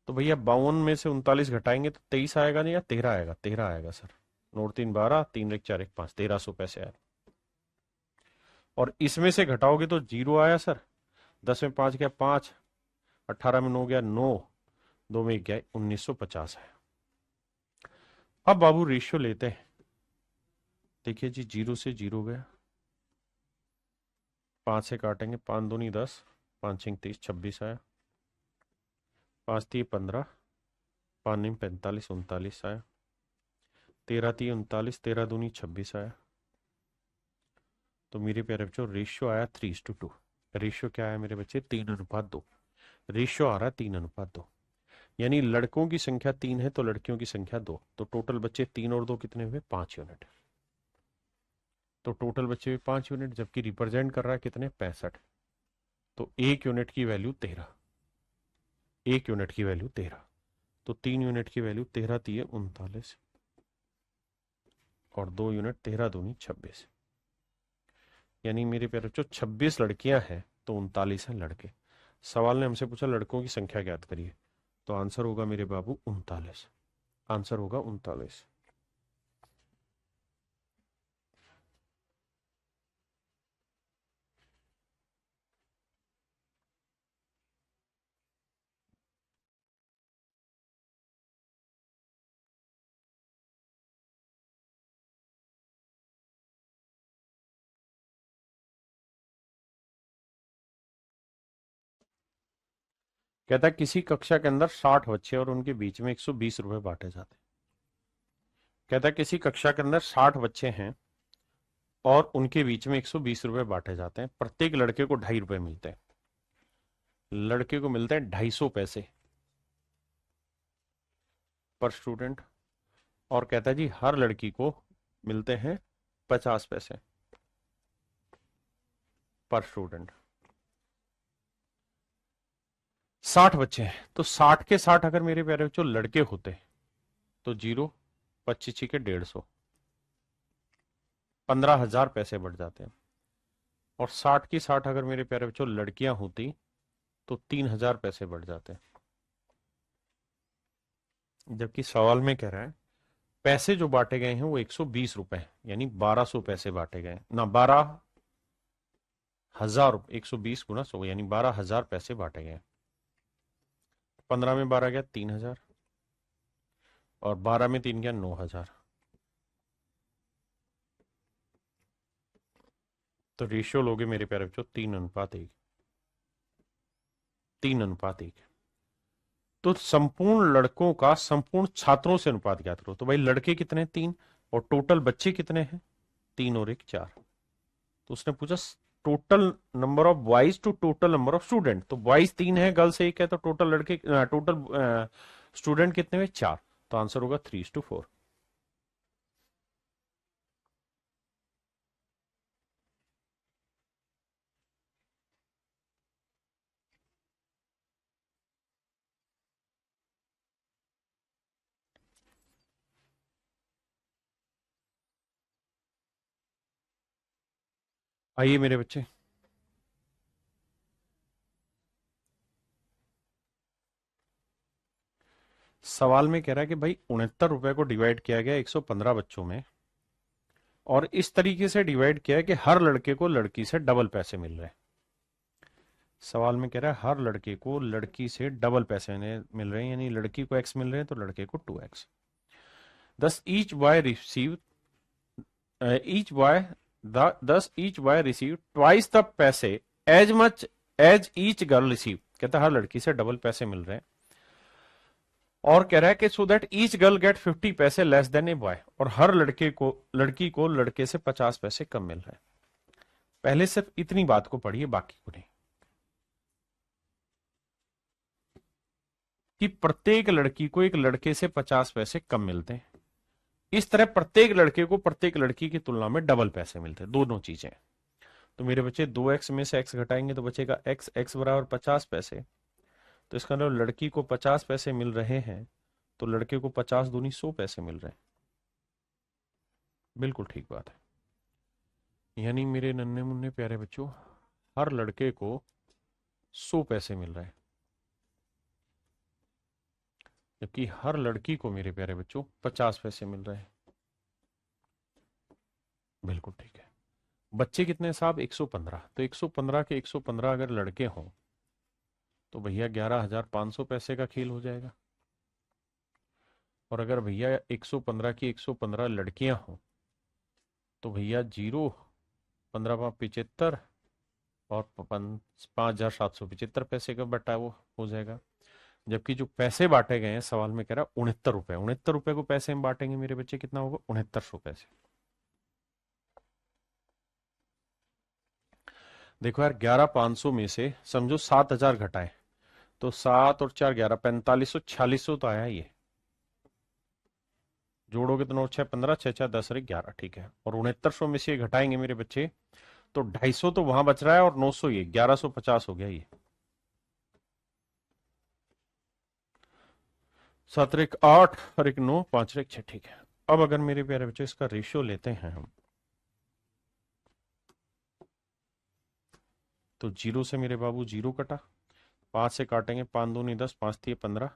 तो भैया 52 में से 39 घटाएंगे तो 23 आएगा नहीं, या 13 आएगा, 13 आएगा सर। नोट 3 12 3 1 4 1 5, 1300 पैसे आए। और इसमें से घटाओगे तो 0 आया सर, 10 में 5 गया 5, 18 में 9 गया 9, 2 में 1 गया 1950 है। अब बाबू रेशियो लेते हैं। देखिए जी, 0 से 0 गया, 5 से काटेंगे, 5 दूनी 10, 5 6 30 26 आया, 5 3 15, 5 9 45 39 आया, 13 3 39, 13 दूनी 26 आया। तो मेरे प्यारे बच्चों रेशियो आया 3:2। रेशियो क्या आया मेरे बच्चे, 3:2। रेशियो आ रहा है 3:2। यानी लड़कों की संख्या 3 है तो लड़कियों की संख्या 2, तो टोटल बच्चे 3 और 2 कितने हुए, 5 यूनिट। तो टोटल बच्चे हुए 5 यूनिट, जबकि रिप्रेजेंट कर रहा है कितने, 65। तो 1 यूनिट की वैल्यू 13, 1 यूनिट की वैल्यू 13, तो 3 यूनिट की वैल्यू 13 3 39, और 2 यूनिट 13 दूनी 26। यानी मेरे प्यारे बच्चों 26 लड़कियां हैं तो 39 हैं लड़के। सवाल ने हमसे पूछा लड़कों की संख्या ज्ञात करिए, तो आंसर होगा मेरे बाबू 39, आंसर होगा 39। कहता है किसी कक्षा के अंदर 60 बच्चे और उनके बीच में 120 रुपए बांटे जाते हैं। कहता है किसी कक्षा के अंदर 60 बच्चे हैं और उनके बीच में 120 रुपए बांटे जाते हैं, प्रत्येक लड़के को 2.5 रुपए मिलते हैं। लड़के को मिलते हैं 250 पैसे पर स्टूडेंट, और कहता है जी हर लड़की को मिलते हैं 50 पैसे पर स्टूडेंट। 60 बच्चे हैं, तो 60 के 60 अगर मेरे प्यारे बच्चों लड़के होते तो 0, 25 के 150, 15,000 पैसे बढ़ जाते हैं। और 60 की 60 अगर मेरे प्यारे बच्चों लड़कियां होती तो 3,000 पैसे बढ़ जाते। जबकि सवाल में कह रहा है पैसे जो बांटे गए हैं वो 120 रुपए हैं, यानी 1200 पैसे बांटे गए ना, 12,000, 120 गुना 100 यानी 12,000 पैसे बांटे गए। 15 में 12 गया 3,000 और 12 में 3 गया 9,000। तो रेशियो लोगे मेरे प्यारे बच्चों 3:1, 3:1। तो संपूर्ण लड़कों का संपूर्ण छात्रों से अनुपात ज्ञात करो। तो भाई लड़के कितने 3 और टोटल बच्चे कितने हैं 3 और 1 4। तो उसने पूछा total number of boys to total number of student. तो बॉयज 3 है, गर्ल्स 1 है, तो टोटल लड़के टोटल स्टूडेंट कितने हुए 4। तो आंसर होगा 3:4। आइए मेरे बच्चे, सवाल में कह रहा है कि भाई 69 रुपए को डिवाइड किया गया 115 बच्चों में, और इस तरीके से डिवाइड किया है कि हर लड़के को लड़की से डबल पैसे मिल रहे हैं। सवाल में कह रहा है हर लड़के को लड़की से डबल पैसे मिल रहे हैं, यानी लड़की को x मिल रहे हैं तो लड़के को 2x। thus each boy received each boy thus each boy received twice the पैसे as much as each girl received। कहता है हर लड़की से डबल पैसे मिल रहे हैं, और कह रहा है कि so that each girl get 50 पैसे लेस देन ए बॉय, और हर लड़की को लड़के से 50 पैसे कम मिल रहे हैं। पहले सिर्फ इतनी बात को पढ़िए, बाकी को नहीं। कि प्रत्येक लड़की को एक लड़के से 50 पैसे कम मिलते हैं, इस तरह प्रत्येक लड़के को प्रत्येक लड़की की तुलना में डबल पैसे मिलते हैं, दोनों चीजें। तो मेरे बच्चे 2x में से x घटाएंगे तो बचेगा x बराबर 50 पैसे। तो इसका मतलब लड़की को 50 पैसे मिल रहे हैं तो लड़के को 50 दूनी 100 पैसे मिल रहे हैं। बिल्कुल ठीक बात है, यानी मेरे नन्हे मुन्ने प्यारे बच्चों हर लड़के को 100 पैसे मिल रहे हैं, जबकि हर लड़की को मेरे प्यारे बच्चों 50 पैसे मिल रहे हैं। बिल्कुल ठीक है। बच्चे कितने साहब 115, तो 115 के 115 अगर लड़के हों तो भैया 11,500 पैसे का खेल हो जाएगा। और अगर भैया 115 की 115 लड़कियां हों तो भैया 0, 15×5 = 75 और 5,775 पैसे का बटा वो हो जाएगा। जबकि जो पैसे बांटे गए हैं सवाल में कह रहा है 69 रुपए, 69 रुपए को पैसे में बांटेंगे मेरे बच्चे कितना होगा 6900 पैसे। देखो यार 11,500 में से समझो 7,000 घटाए तो 7 और 4 11, 4500, 4600 तो आया ये। जोड़ोगे तो 9 6 15, 6 4 10 और 11, ठीक है। और 6900 में से ये घटाएंगे मेरे बच्चे तो 250 तो वहां बच रहा है और 900 ये 1150 हो गया ये। 7 1 8 और 1 9, 5 1 6, ठीक है। अब अगर मेरे प्यारे बच्चे इसका रेशियो लेते हैं हम तो 0 से मेरे बाबू 0 कटा, 5 से काटेंगे 5 दूनी 10, 5 3 15,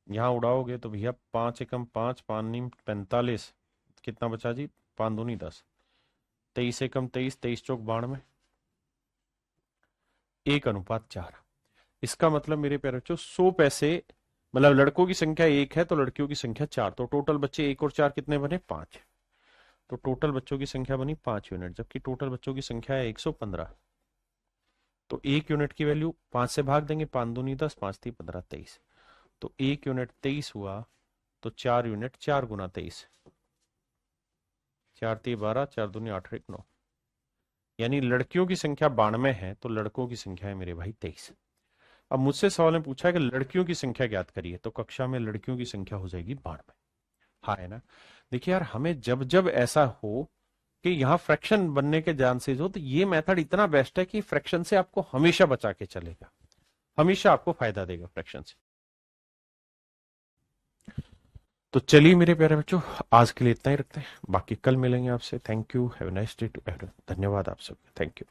यहां उड़ाओगे तो भैया 5 एकम 5, 5 नीम 45, कितना बचा जी 5 दूनी 10, 23 एकम 23, 23 चौक 92, 1:4। इसका मतलब मेरे प्यारे बच्चों 100 पैसे, मतलब लड़कों की संख्या 1 है तो लड़कियों की संख्या 4, तो टोटल बच्चे 1 और 4 कितने बने 5। तो टोटल बच्चों की संख्या बनी 5 यूनिट, जबकि टोटल बच्चों की संख्या है 115। तो 1 यूनिट की वैल्यू 5 से भाग देंगे, 5 दूनी 10, 5 3 15 23, तो 1 यूनिट 23 हुआ, तो 4 यूनिट 4 गुना 23, 4 3 12, 4 दूनी 8 1 9, यानी लड़कियों की संख्या 92 है तो लड़कों की संख्या है मेरे भाई 23। अब मुझसे सवाल में पूछा है कि लड़कियों की संख्या ज्ञात करिए, तो कक्षा में लड़कियों की संख्या हो जाएगी 92। हाँ है ना। देखिए यार हमें जब जब ऐसा हो कि यहाँ फ्रैक्शन बनने के चांसेस हो तो ये मेथड इतना बेस्ट है कि फ्रैक्शन से आपको हमेशा बचा के चलेगा। हमेशा आपको फायदा देगा फ्रैक्शन से। तो चलिए मेरे प्यारे बच्चों, आज के लिए इतना ही रखते हैं, बाकी कल मिलेंगे आपसे। Thank you, have a nice day to everyone. धन्यवाद आप सबका, थैंक यू।